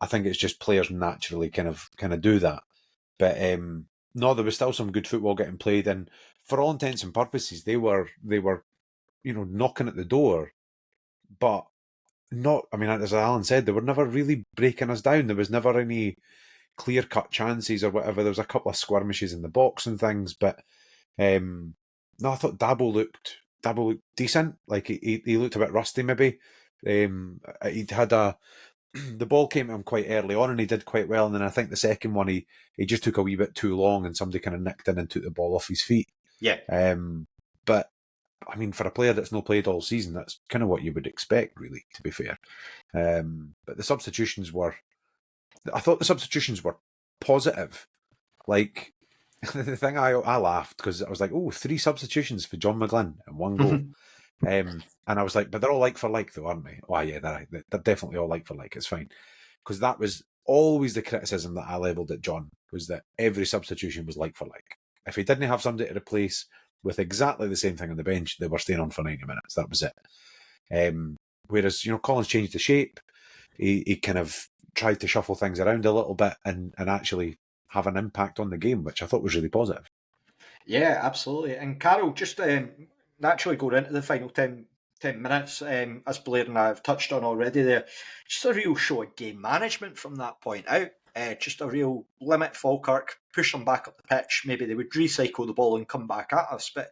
I think it's just players naturally kind of do that. But no, there was still some good football getting played, and for all intents and purposes, they were, you know, knocking at the door, but not. I mean, as Allan said, they were never really breaking us down. There was never any clear-cut chances or whatever. There was a couple of skirmishes in the box and things, but no, I thought Dabo looked decent. Like he looked a bit rusty, maybe. He'd had the ball came to him quite early on, and he did quite well. And then I think the second one, he just took a wee bit too long, and somebody kind of nicked in and took the ball off his feet. Yeah. But I mean, for a player that's not played all season, that's kind of what you would expect, really, to be fair. But the substitutions were, I thought the substitutions were positive. Like, the thing I laughed because I was like, 3 substitutions for John McGlynn and 1 goal. And I was like, but they're all like for like, though, aren't they? Oh, yeah, they're definitely all like for like. It's fine. Because that was always the criticism that I levelled at John, was that every substitution was like for like. If he didn't have somebody to replace with exactly the same thing on the bench, they were staying on for 90 minutes. That was it. Whereas, Collins changed the shape. He kind of tried to shuffle things around a little bit and actually have an impact on the game, which I thought was really positive. Yeah, absolutely. And Carol, just naturally going into the final 10 minutes, as Blair and I have touched on already there, just a real show of game management from that point out. Just a real limit Falkirk, push them back up the pitch. Maybe they would recycle the ball and come back at us. But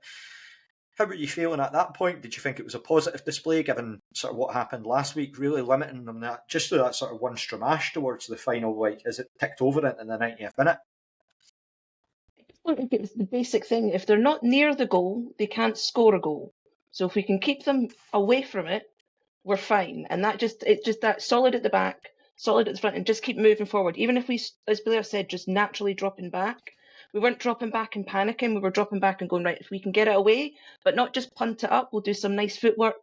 how were you feeling at that point? Did you think it was a positive display, given sort of what happened last week, really limiting them just to that sort of one stramash towards the final, like as it ticked over into the 90th minute? I think it was the basic thing. If they're not near the goal, they can't score a goal. So if we can keep them away from it, we're fine. And it's just that solid at the back, solid at the front, and just keep moving forward. Even if we, as Blair said, just naturally dropping back. We weren't dropping back and panicking. We were dropping back and going, right, if we can get it away, but not just punt it up, we'll do some nice footwork.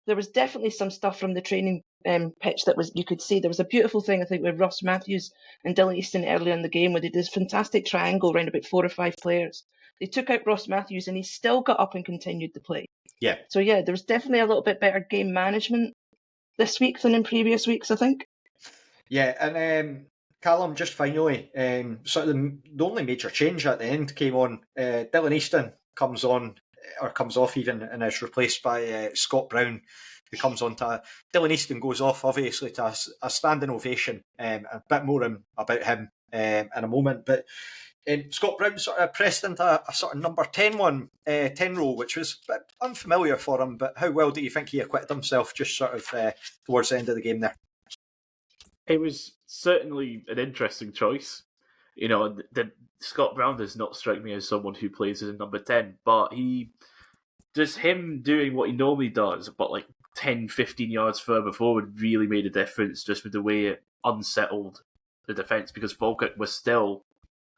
There was definitely some stuff from the training pitch that you could see. There was a beautiful thing, I think, with Ross Matthews and Dylan Easton earlier in the game, where they did this fantastic triangle around about 4 or 5 players. They took out Ross Matthews and he still got up and continued the play. Yeah. So yeah, there was definitely a little bit better game management this week than in previous weeks, I think. Yeah, and Callum, just finally, sort of the only major change at the end came on. Dylan Easton comes off even, and is replaced by Scott Brown, who comes on to... Dylan Easton goes off, obviously, to a standing ovation. A bit more about him in a moment, but Scott Brown sort of pressed into a sort of number 10 role, which was a bit unfamiliar for him, but how well do you think he acquitted himself just sort of towards the end of the game there? It was certainly an interesting choice. Scott Brown does not strike me as someone who plays as a number 10, but him doing what he normally does, but like 10, 15 yards further forward really made a difference just with the way it unsettled the defence, because Falkirk was still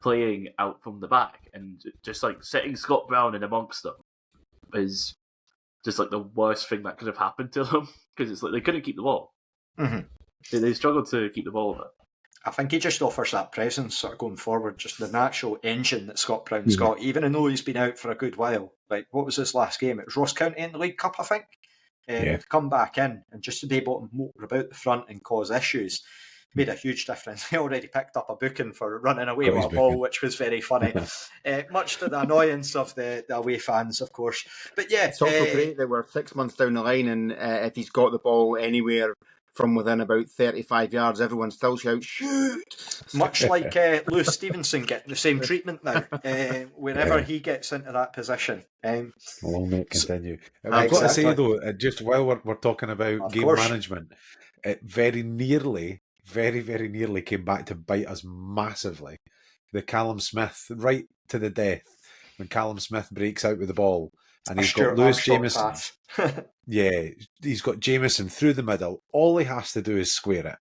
playing out from the back, and just like setting Scott Brown in amongst them is just like the worst thing that could have happened to them, because it's like they couldn't keep the ball. Mm-hmm. They struggled to keep the ball in it. I think he just offers that presence sort of going forward, just the natural engine that Scott Brown's got, even though he's been out for a good while. Like, what was his last game? It was Ross County in the League Cup, I think. To come back in and just to be able to motor about the front and cause issues made a huge difference. He already picked up a booking for running away with a ball, which was very funny, much to the annoyance of the away fans, of course. But yeah, it's also great that we're 6 months down the line, and if he's got the ball anywhere from within about 35 yards, everyone still shouts, shoot! Much like Lewis Stevenson getting the same treatment now, whenever he gets into that position. Long may it continue. I've got to say, though, just while we're talking about game management, it very, very nearly came back to bite us massively. The Callum Smith, right to the death, when Callum Smith breaks out with the ball, and he's got Lewis Jameson. Yeah, he's got Jameson through the middle. All he has to do is square it,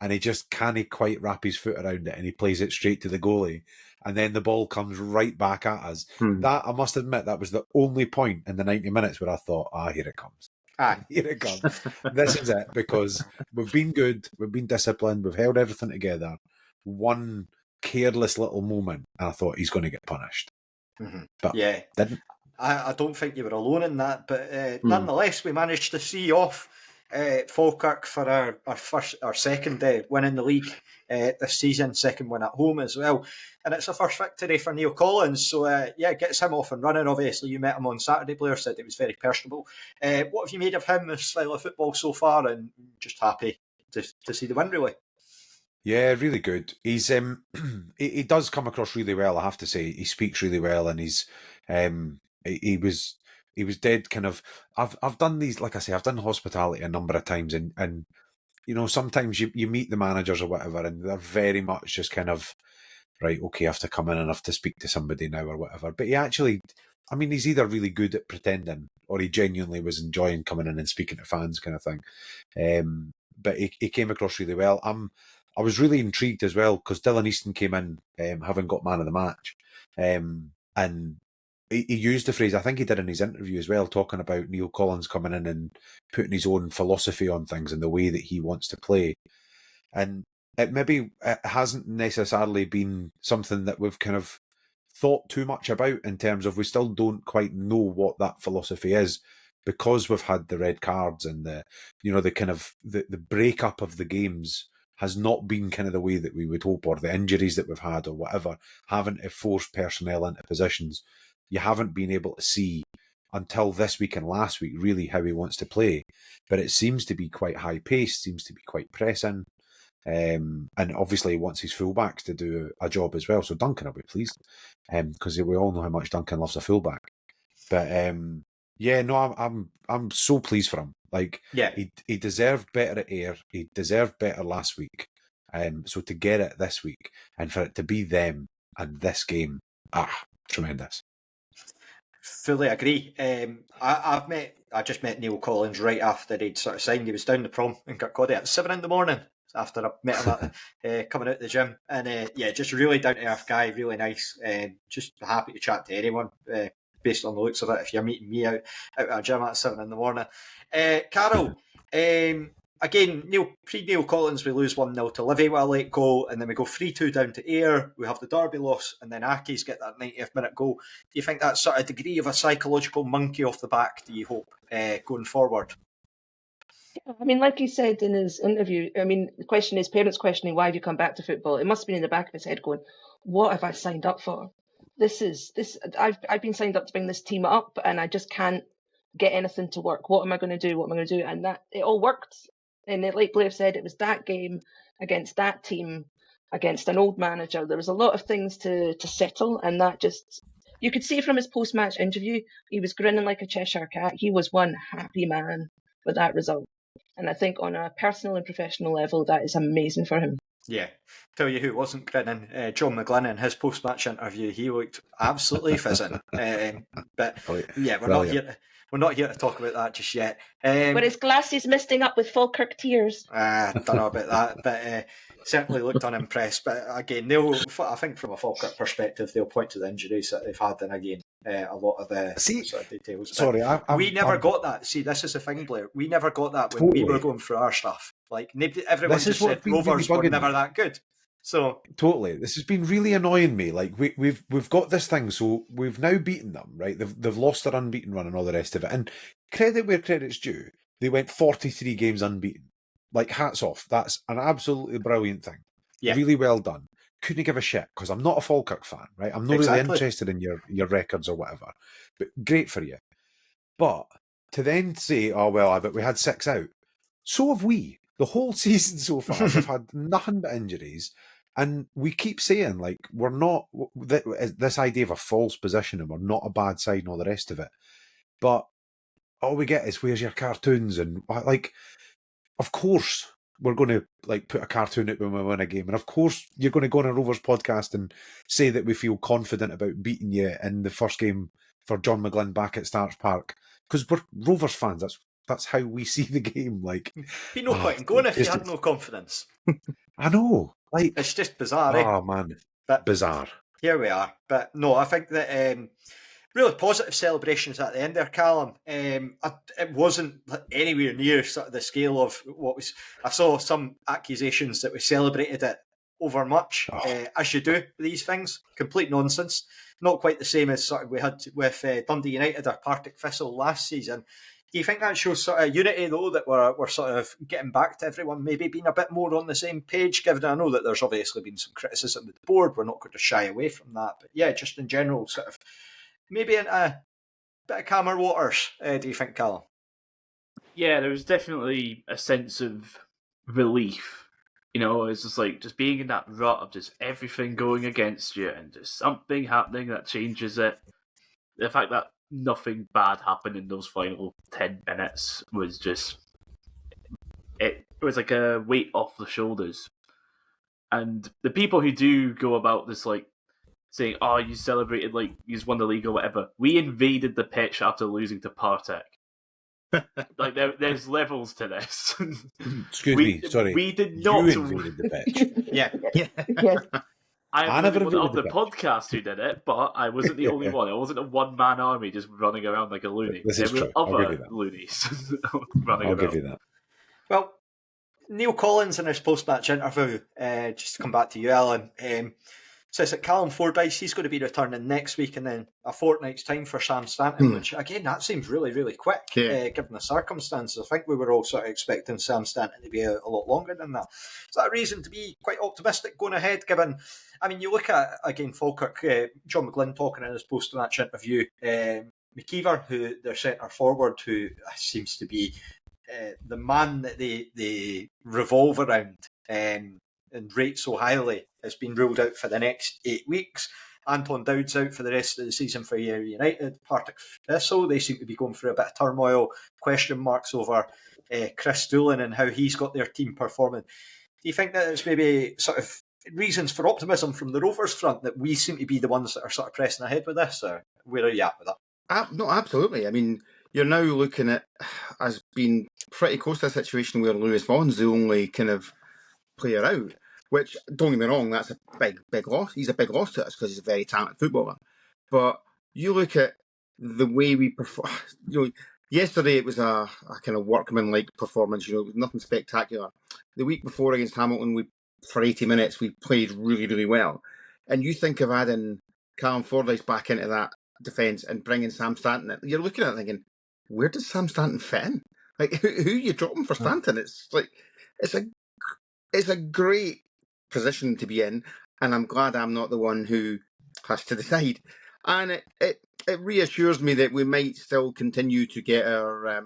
and he just can't quite wrap his foot around it, and he plays it straight to the goalie, and then the ball comes right back at us. That, I must admit, that was the only point in the 90 minutes where I thought, here it comes. Here it comes. This is it, because we've been good, we've been disciplined, we've held everything together. One careless little moment, and I thought he's going to get punished. Mm-hmm. But yeah, didn't. I don't think you were alone in that, but nonetheless, we managed to see off Falkirk for our second win in the league this season, second win at home as well, and it's a first victory for Neill Collins. So gets him off and running. Obviously, you met him on Saturday. Blair said it was very personable. What have you made of him, his style of football so far, and just happy to see the win, really? Yeah, really good. He's he does come across really well, I have to say. He speaks really well, and he's he was dead kind of... I've done these, like I say, I've done hospitality a number of times, and sometimes you meet the managers or whatever, and they're very much just kind of, right, okay, I have to come in and I have to speak to somebody now or whatever. But he actually, I mean, he's either really good at pretending or he genuinely was enjoying coming in and speaking to fans kind of thing. But he came across really well. I was really intrigued as well because Dylan Easton came in having got man of the match. And he used the phrase, I think he did in his interview as well, talking about Neill Collins coming in and putting his own philosophy on things and the way that he wants to play. And it hasn't necessarily been something that we've kind of thought too much about in terms of we still don't quite know what that philosophy is because we've had the red cards and the kind of the breakup of the games has not been kind of the way that we would hope, or the injuries that we've had or whatever, having to force personnel into positions. You haven't been able to see until this week and last week really how he wants to play. But it seems to be quite high paced, seems to be quite pressing. And obviously he wants his fullbacks to do a job as well. So Duncan will be pleased because we all know how much Duncan loves a fullback. But I'm so pleased for him. Like, Yeah. he deserved better at Ayr. He deserved better last week. So to get it this week and for it to be them and this game, tremendous. Fully agree. I just met Neill Collins right after he'd sort of signed. He was down the prom in Kirkcaldy at 7 a.m. after I met him coming out the gym. And just really down to earth guy, really nice. Just happy to chat to anyone based on the looks of it. If you're meeting me out at a gym at 7 a.m. Carol, again, pre-Neill Collins, we lose 1-0 to Livy with a late goal, and then we go 3-2 down to Ayr. We have the Derby loss, and then Aki's get that 90th minute goal. Do you think that's sort of degree of a psychological monkey off the back, do you hope, going forward? I mean, like he said in his interview, I mean, the question is, parents questioning why have you come back to football? It must have been in the back of his head going, what have I signed up for? I've been signed up to bring this team up, and I just can't get anything to work. What am I going to do? And that it all worked. And like Blair said, it was that game against that team, against an old manager. There was a lot of things to settle, and that just, you could see from his post-match interview, he was grinning like a Cheshire cat. He was one happy man with that result. And I think on a personal and professional level, that is amazing for him. Yeah. Tell you who wasn't grinning, John McGlynn in his post-match interview. He looked absolutely fizzing. But yeah, we're not here to talk about that just yet. But his glasses misting up with Falkirk tears. I don't know about that, but certainly looked unimpressed. But again, I think from a Falkirk perspective, they'll point to the injuries that they've had, and again, a lot of the sort of details. Sorry, we never got that. See, this is the thing, Blair. We never got that when we were going through our stuff. Like, everyone just said Rovers were never that good. So totally, this has been really annoying me. Like we've got this thing, so we've now beaten them, right? They've lost their unbeaten run and all the rest of it. And credit where credit's due, they went 43 games unbeaten. Like, hats off. That's an absolutely brilliant thing. Yeah. Really well done. Couldn't give a shit because I'm not a Falkirk fan, right? I'm not really interested in your records or whatever. But great for you. But to then say, oh well, but we had 6 out. So have we. The whole season so far, we've had nothing but injuries. And we keep saying, like, we're not, this idea of a false position and we're not a bad side and all the rest of it. But all we get is, where's your cartoons? And, like, of course we're going to, like, put a cartoon out when we win a game. And of course you're going to go on a Rovers podcast and say that we feel confident about beating you in the first game for John McGlynn back at Starks Park. Because we're Rovers fans. That's how we see the game. Like, be no point in going if you had no confidence. I know. Like, it's just bizarre. Oh man, but bizarre. Here we are. But no, I think that really positive celebrations at the end there, Callum. It wasn't anywhere near sort of the scale of what was. I saw some accusations that we celebrated it over much, as you do with these things. Complete nonsense. Not quite the same as sort of we had with Dundee United or Partick Thistle last season. Do you think that shows sort of unity, though, that we're sort of getting back to everyone maybe being a bit more on the same page, given I know that there's obviously been some criticism with the board. We're not going to shy away from that. But yeah, just in general, sort of maybe in a bit of calmer waters, do you think, Callum? Yeah, there was definitely a sense of relief. You know, it's just like just being in that rut of just everything going against you and just something happening that changes it. The fact that nothing bad happened in those final 10 minutes was just... was like a weight off the shoulders. And the people who do go about this like saying, "Oh, you celebrated like you won the league or whatever," we invaded the pitch after losing to Partick. Like there's levels to this. Excuse me, sorry. We did not. You invaded the pitch. Yeah. Yes. I never was the one of invaded the the podcast who did it, but I wasn't the only one. I wasn't a one-man army just running around like a loony. This is there were true. I'll give you other that. loonies running I'll around. give you that. Well, Neill Collins in his post-match interview, just to come back to you, Allan, says that Callum Fordyce, he's going to be returning next week and then a fortnight's time for Sam Stanton, which, again, that seems really, really quick, given the circumstances. I think we were all sort of expecting Sam Stanton to be a lot longer than that. Is that a reason to be quite optimistic going ahead, given... I mean, you look at, again, Falkirk, John McGlynn talking in his post-match interview, McKeever, who their centre forward, who seems to be the man that they revolve around and rate so highly, has been ruled out for the next 8 weeks. Anton Dowd's out for the rest of the season for United. Partick Thistle, they seem to be going through a bit of turmoil, question marks over Chris Doolan and how he's got their team performing. Do you think that there's maybe sort of reasons for optimism from the Rovers front that we seem to be the ones that are sort of pressing ahead with this, or where are you at with that? No, absolutely. I mean, you're now looking at as being pretty close to a situation where Lewis Vaughan's the only kind of player out, which, don't get me wrong, that's a big loss. He's a big loss to us because he's a very talented footballer. But you look at the way we perform, yesterday it was a kind of workman-like performance, nothing spectacular. The week before against Hamilton, for 80 minutes, we played really, really well. And you think of adding Callum Fordyce back into that defence and bringing Sam Stanton in, you're looking at it thinking, where does Sam Stanton fit in? Like, who are you dropping for Stanton? It's like, it's a great position to be in, and I'm glad I'm not the one who has to decide. And it reassures me that we might still continue to get our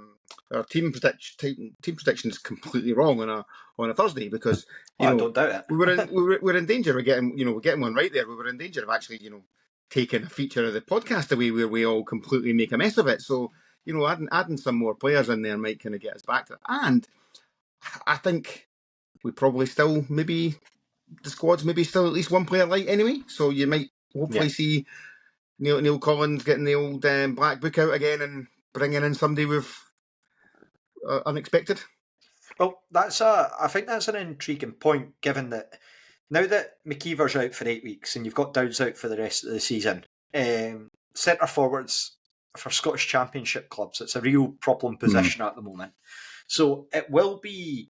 team predictions completely wrong on a Thursday, because I don't doubt it. we're in danger of getting one right there. We were in danger of actually taking a feature of the podcast away where we all completely make a mess of it. So adding some more players in there might kind of get us back to it. And I think we probably still the squad's maybe still at least one player light anyway. So you might hopefully see Neill Collins getting the old black book out again and bringing in somebody with unexpected. Well, I think that's an intriguing point, given that now that McKeever's out for 8 weeks and you've got Dowds out for the rest of the season, centre forwards for Scottish Championship clubs, it's a real problem position at the moment. So it will be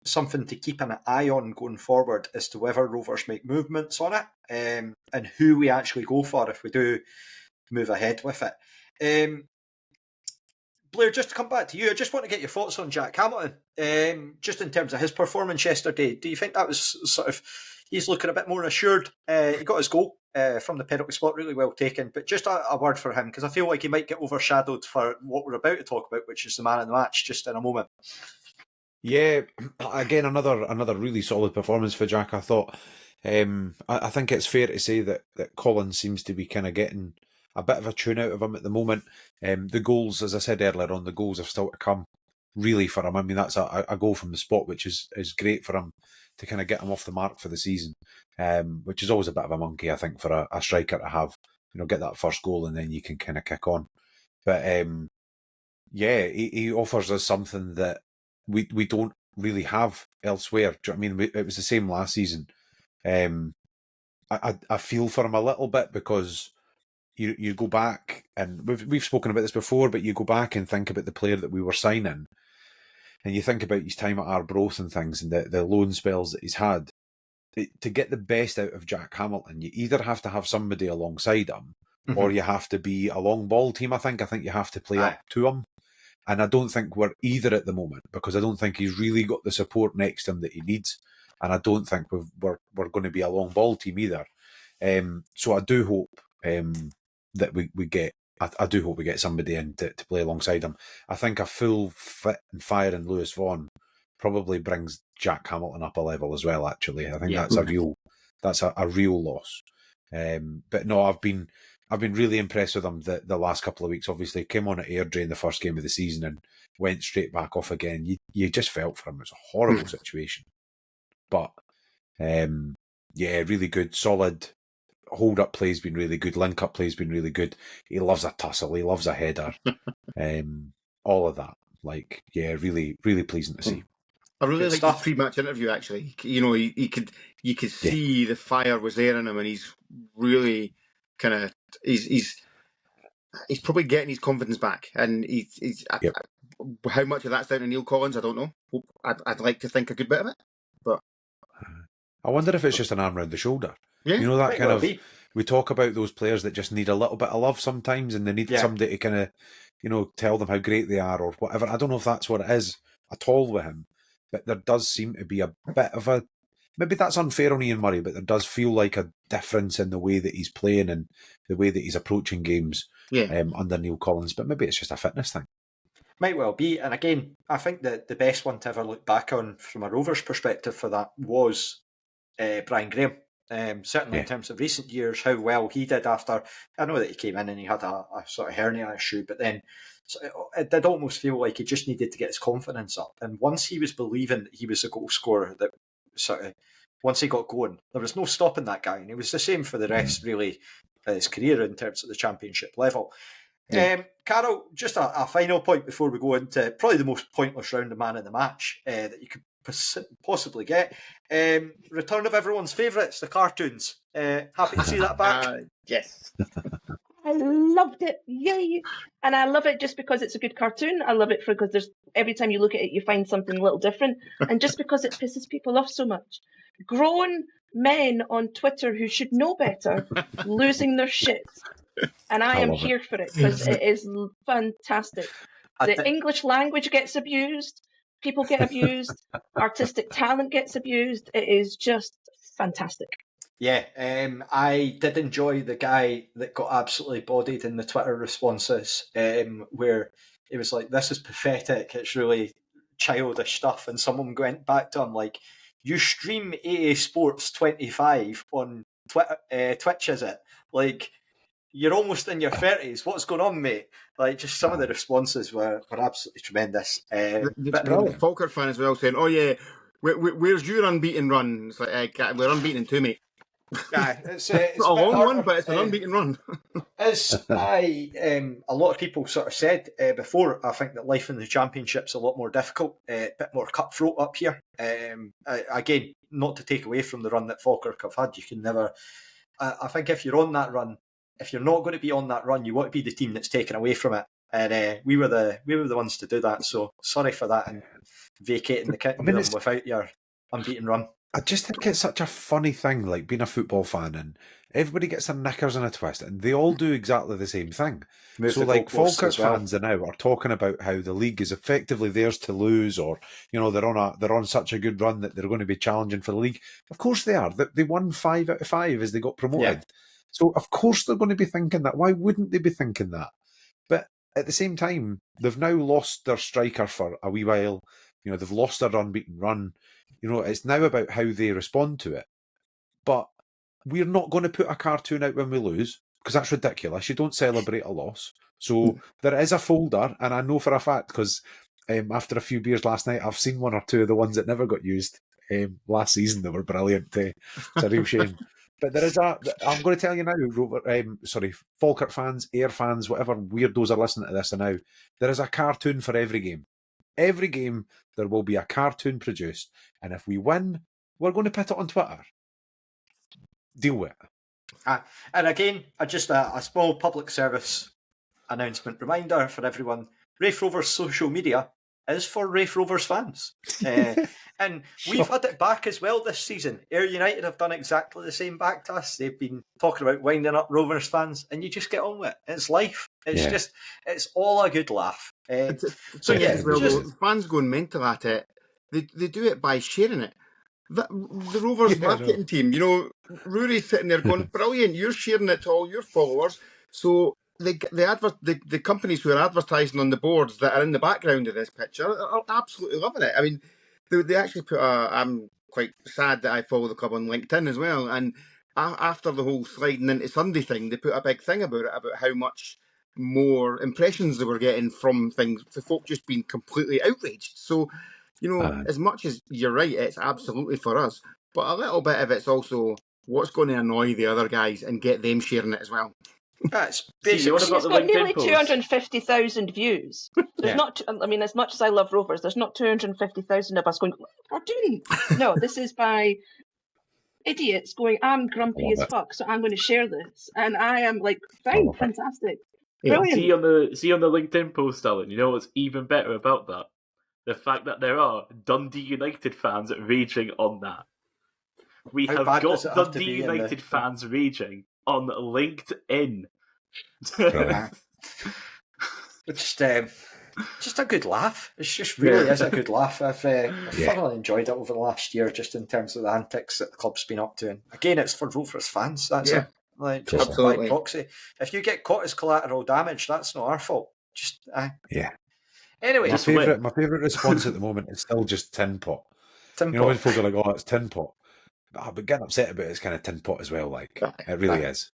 something to keep an eye on going forward as to whether Rovers make movements on it, and who we actually go for if we do move ahead with it. Blair, just to come back to you, I just want to get your thoughts on Jack Hamilton, just in terms of his performance yesterday. Do you think that was sort of, he's looking a bit more assured? He got his goal from the penalty spot, really well taken, but just a word for him, because I feel like he might get overshadowed for what we're about to talk about, which is the man of the match, just in a moment. Yeah, again, another really solid performance for Jack, I thought. I think it's fair to say that Collins seems to be kind of getting a bit of a tune out of him at the moment. The goals, as I said earlier on, the goals have still to come, really, for him. I mean, that's a goal from the spot, which is great for him to kind of get him off the mark for the season, which is always a bit of a monkey, I think, for a striker to have. Get that first goal and then you can kind of kick on. But he offers us something that we don't really have elsewhere. Do you know what I mean? It was the same last season. I feel for him a little bit, because you go back, and we've spoken about this before, but you go back and think about the player that we were signing, and you think about his time at Arbroath and things, and the loan spells that he's had. To get the best out of Jack Hamilton, you either have to have somebody alongside him, or you have to be a long ball team. I think you have to play up to him. And I don't think we're either at the moment, because I don't think he's really got the support next to him that he needs. And I don't think we're going to be a long ball team either. So I do hope that we get, I do hope we get somebody in to play alongside him. I think a full fit and firing Lewis Vaughan probably brings Jack Hamilton up a level as well, actually. I think that's a real loss. But no, I've been really impressed with him the last couple of weeks. Obviously, came on at Airdrie in the first game of the season and went straight back off again. You just felt for him. It was a horrible situation. But, really good, solid. Hold-up play's been really good. Link-up play's been really good. He loves a tussle. He loves a header. All of that. Really, really pleasing to see. I really Good liked stuff. his pre-match interview. Actually, you could see the fire was there in him, and he's really kind of he's probably getting his confidence back. And how much of that's down to Neill Collins, I don't know. I'd like to think a good bit of it, but I wonder if it's just an arm round the shoulder. Yeah, You know, that might kind well of be. we talk about those players that just need a little bit of love sometimes, and they need somebody to kind of, tell them how great they are or whatever. I don't know if that's what it is at all with him, but there does seem to be a bit of a, maybe that's unfair on Ian Murray, but there does feel like a difference in the way that he's playing and the way that he's approaching games under Neill Collins. But maybe it's just a fitness thing. Might well be. And again, I think that the best one to ever look back on from a Rovers perspective for that was Brian Graham. Certainly in terms of recent years, how well he did after, I know that he came in and he had a sort of hernia issue, but then it did almost feel like he just needed to get his confidence up. And once he was believing that he was a goal scorer, that sort of, once he got going, there was no stopping that guy. And it was the same for the rest, really, of his career in terms of the championship level. Carol, just a final point before we go into probably the most pointless round of man of the match that you could possibly get. Return of everyone's favourites, the cartoons. Happy to see that back. Yes. I loved it. Yay. And I love it just because it's a good cartoon. I love it because there's every time you look at it, you find something a little different. And just because it pisses people off so much. Grown men on Twitter who should know better losing their shit. And I am here for it because it is fantastic. The English language gets abused. People get abused. Artistic talent gets abused. It is just fantastic. Yeah, I did enjoy the guy that got absolutely bodied in the Twitter responses, where it was like, this is pathetic, it's really childish stuff, and someone went back to him like, you stream EA Sports 25 on Twitch, is it? Like, you're almost in your 30s, what's going on, mate? Like, just some of the responses were absolutely tremendous. The Falkirk fan as well saying, oh yeah, where's your unbeaten run? It's like, we're unbeaten too, mate. Yeah, it's a long one, but it's an unbeaten run. As a lot of people sort of said before, I think that life in the Championship's a lot more difficult, a bit more cutthroat up here. Again, not to take away from the run that Falkirk have had, you can never. I think if you're on that run, if you're not going to be on that run, you want to be the team that's taken away from it. And we were the ones to do that. So sorry for that and vacating the kingdom without your unbeaten run. I just think it's such a funny thing, like being a football fan, and everybody gets their knickers in a twist, and they all do exactly the same thing. So, like, Falkirk fans now are talking about how the league is effectively theirs to lose, or they're on such a good run that they're going to be challenging for the league. Of course they are. They won 5 out of 5 as they got promoted. Yeah. So of course they're going to be thinking that. Why wouldn't they be thinking that? But at the same time, they've now lost their striker for a wee while. They've lost their unbeaten run. It's now about how they respond to it. But we're not going to put a cartoon out when we lose, because that's ridiculous. You don't celebrate a loss. So there is a folder, and I know for a fact, because after a few beers last night, I've seen 1 or 2 of the ones that never got used last season. They were brilliant. It's a real shame. But there is I'm going to tell you now, Falkirk fans, Ayr fans, whatever weirdos are listening to this now, there is a cartoon for every game. Every game, there will be a cartoon produced. And if we win, we're going to put it on Twitter. Deal with it. And again, just a small public service announcement reminder for everyone. Raith Rovers social media is for Raith Rovers fans. And we've had it back as well this season. Ayr United have done exactly the same back to us. They've been talking about winding up Rovers fans, and you just get on with it. It's life. It's all a good laugh. Fans going mental at it. They do it by sharing it. The Rovers marketing team, Rory's sitting there going, brilliant, you're sharing it to all your followers. So the companies who are advertising on the boards that are in the background of this picture are absolutely loving it. I mean, they actually put I'm quite sad that I follow the club on LinkedIn as well, and after the whole sliding into Sunday thing, they put a big thing about it, about how much more impressions they were getting from things, for folk just being completely outraged. So, as much as you're right, it's absolutely for us, but a little bit of it's also what's going to annoy the other guys and get them sharing it as well. That's See, what basic. about It's the got LinkedIn nearly post? 250,000 views. There's Yeah. not. I mean, as much as I love Rovers, there's not 250,000 of us going, "What are we doing?" No, this is by idiots going, "I'm grumpy Love as it. fuck, so I'm going to share this," and I am like, "Fine, love it. fantastic, Yeah. brilliant." See on the LinkedIn post, Alan, you know what's even better about that? The fact that there are Dundee United fans raging on that. We How have bad got does it have to Dundee be in the- United fans raging on LinkedIn. Brilliant. It's just a good laugh. It just really is a good laugh. I've Yeah. thoroughly enjoyed it over the last year, just in terms of the antics that the club's been up to. And again, it's for Rovers fans. That's Yeah. it. Like, just Absolutely. by proxy. If you get caught as collateral damage, that's not our fault. Just Yeah. anyway. Just My win. favourite response at the moment is still just tin pot. Tim You know, when Pot. folk are like, "Oh, it's tin pot," but getting upset about it's kind of tin pot as well. Like, it really is.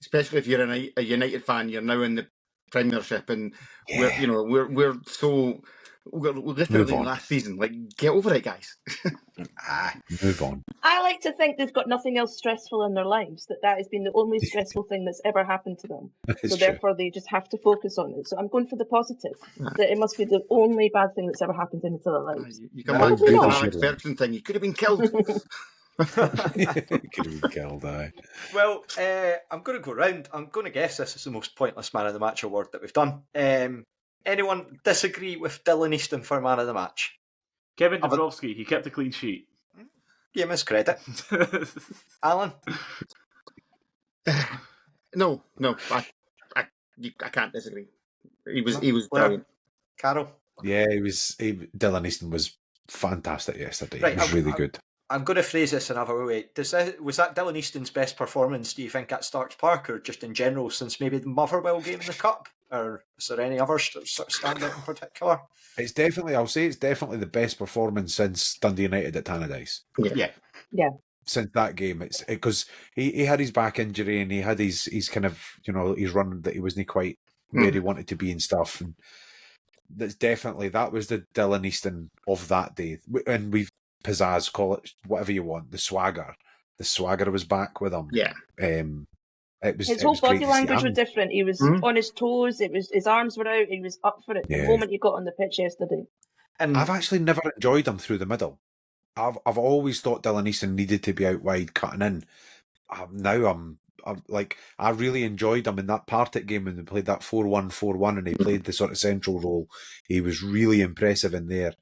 Especially if you're a United fan, you're now in the Premiership, and Yeah. we're literally on. last season. Like, get over it, guys. Move on. I like to think they've got nothing else stressful in their lives, that has been the only stressful thing that's ever happened to them. It's So true. therefore they just have to focus on it. So I'm going for the positive, that it must be the only bad thing that's ever happened in their lives. You come No, back to probably the not. Alex Ferguson thing. You could have been killed. Could have been killed, aye. Well, I'm going to go round. I'm going to guess this is the most pointless man of the match award that we've done. Anyone disagree with Dylan Easton for man of the match? Kevin Dubrovsky, he kept a clean sheet. Give him his credit. Alan? No, I can't disagree. He was Blair? brilliant. Carol? Yeah, Dylan Easton was fantastic yesterday. Right, He was really good. I'm going to phrase this another way. Was that Dylan Easton's best performance, do you think, at Starks Park, or just in general since maybe the Motherwell game in the Cup? Or is there any other sort of standout in particular? I'll say it's definitely the best performance since Dundee United at Tannadice. Yeah. Since that game, it's because he had his back injury and he had his kind of, his run that he wasn't quite where he wanted to be and stuff. And that was the Dylan Easton of that day. And we've pizzazz, call it whatever you want, the swagger was back with him. Yeah. His whole body language was different. He was on his toes. His arms were out. He was up for it the moment he got on the pitch yesterday. And I've actually never enjoyed him through the middle. I've always thought Dylan Easton needed to be out wide, cutting in. Now I'm like, I really enjoyed him in that Partick game when they played that 4-1-4-1 and he played the sort of central role. He was really impressive in there.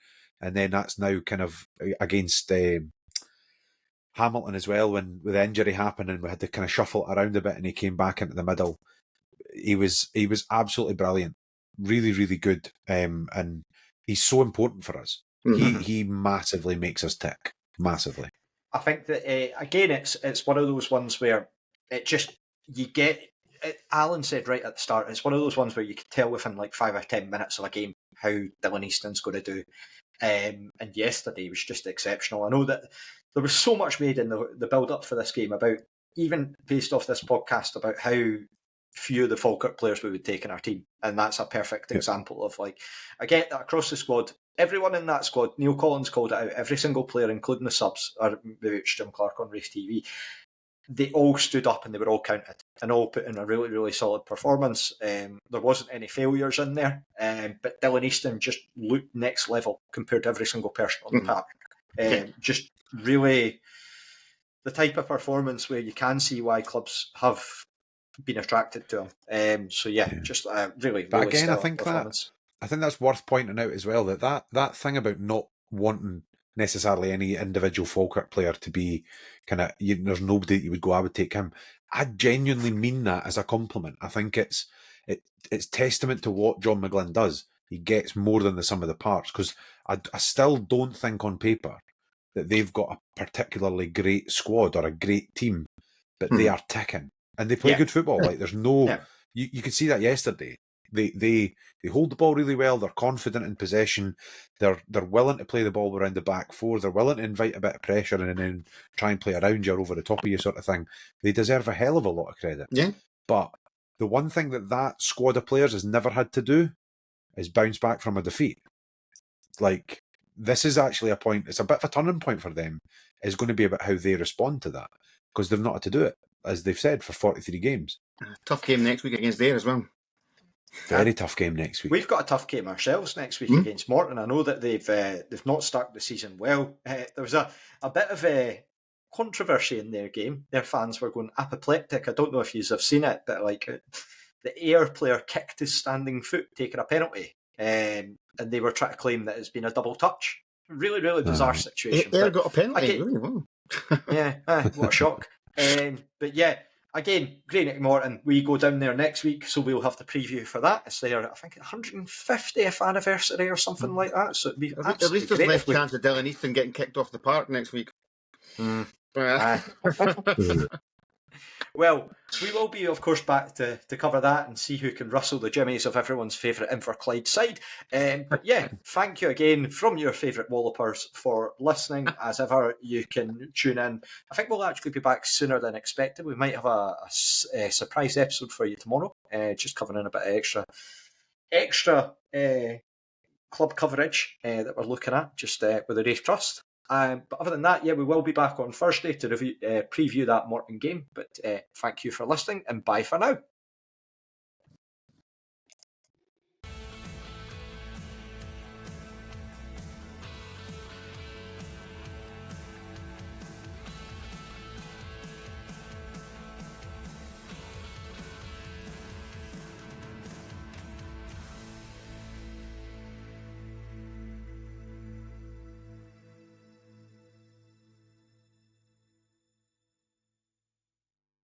And then that's now kind of against Hamilton as well, when with the injury happened and we had to kind of shuffle it around a bit and he came back into the middle. He was absolutely brilliant. Really, really good. And he's so important for us. He massively makes us tick. Massively. I think that, again, it's one of those ones where it just, you get, Allan said right at the start, it's one of those ones where you can tell within like 5 or 10 minutes of a game how Dylan Easton's going to do. And yesterday was just exceptional. I know that there was so much made in the build-up for this game about, even based off this podcast, about how few of the Falkirk players we would take in our team. And that's a perfect example of, like, I get that across the squad, everyone in that squad, Neill Collins called it out, every single player, including the subs, or maybe it's Jim Clark on Raith TV, they all stood up and they were all counted and all put in a really, really solid performance. There wasn't any failures in there, but Dylan Easton just looked next level compared to every single person on the park. Just really the type of performance where you can see why clubs have been attracted to him. Just really, but really again, I stellar think performance. I think that's worth pointing out as well, that thing about not wanting necessarily any individual Falkirk player to be kind of, there's nobody that you would go, I would take him. I genuinely mean that as a compliment. I think it's testament to what John McGlynn does. He gets more than the sum of the parts, because I still don't think on paper that they've got a particularly great squad or a great team, but they are ticking and they play good football. Like, there's no, you could see that yesterday. They hold the ball really well. They're confident in possession. They're willing to play the ball around the back four. They're willing to invite a bit of pressure and then try and play around you or over the top of you, sort of thing. They deserve a hell of a lot of credit. Yeah. But the one thing that squad of players has never had to do is bounce back from a defeat. Like, this is actually a point. It's a bit of a turning point for them. It's going to be about how they respond to that, because they've not had to do it, as they've said, for 43 games. Tough game next week against there as well. Very tough game next week. We've got a tough game ourselves next week against Morton. I know that they've not started the season well. There was a bit of a controversy in their game. Their fans were going apoplectic. I don't know if you have seen it, but like the Ayr player kicked his standing foot, taking a penalty, and they were trying to claim that it's been a double touch. Really, really bizarre situation. Ayr got a penalty. Again, Really? Wow. yeah, what a shock. But yeah, again, Great Neck Morton, we go down there next week, so we'll have the preview for that. It's their, I think, 150th anniversary or something like that. So it'd be At least there's less chance of Dylan Easton getting kicked off the park next week. Well, we will be, of course, back to cover that and see who can rustle the jimmies of everyone's favourite Inverclyde side. But yeah, thank you again from your favourite Wallopers for listening. As ever, you can tune in. I think we'll actually be back sooner than expected. We might have a surprise episode for you tomorrow, just covering a bit of extra club coverage that we're looking at, just with the Raith Trust. But other than that, yeah, we will be back on Thursday to preview that Morton game. But thank you for listening, and bye for now.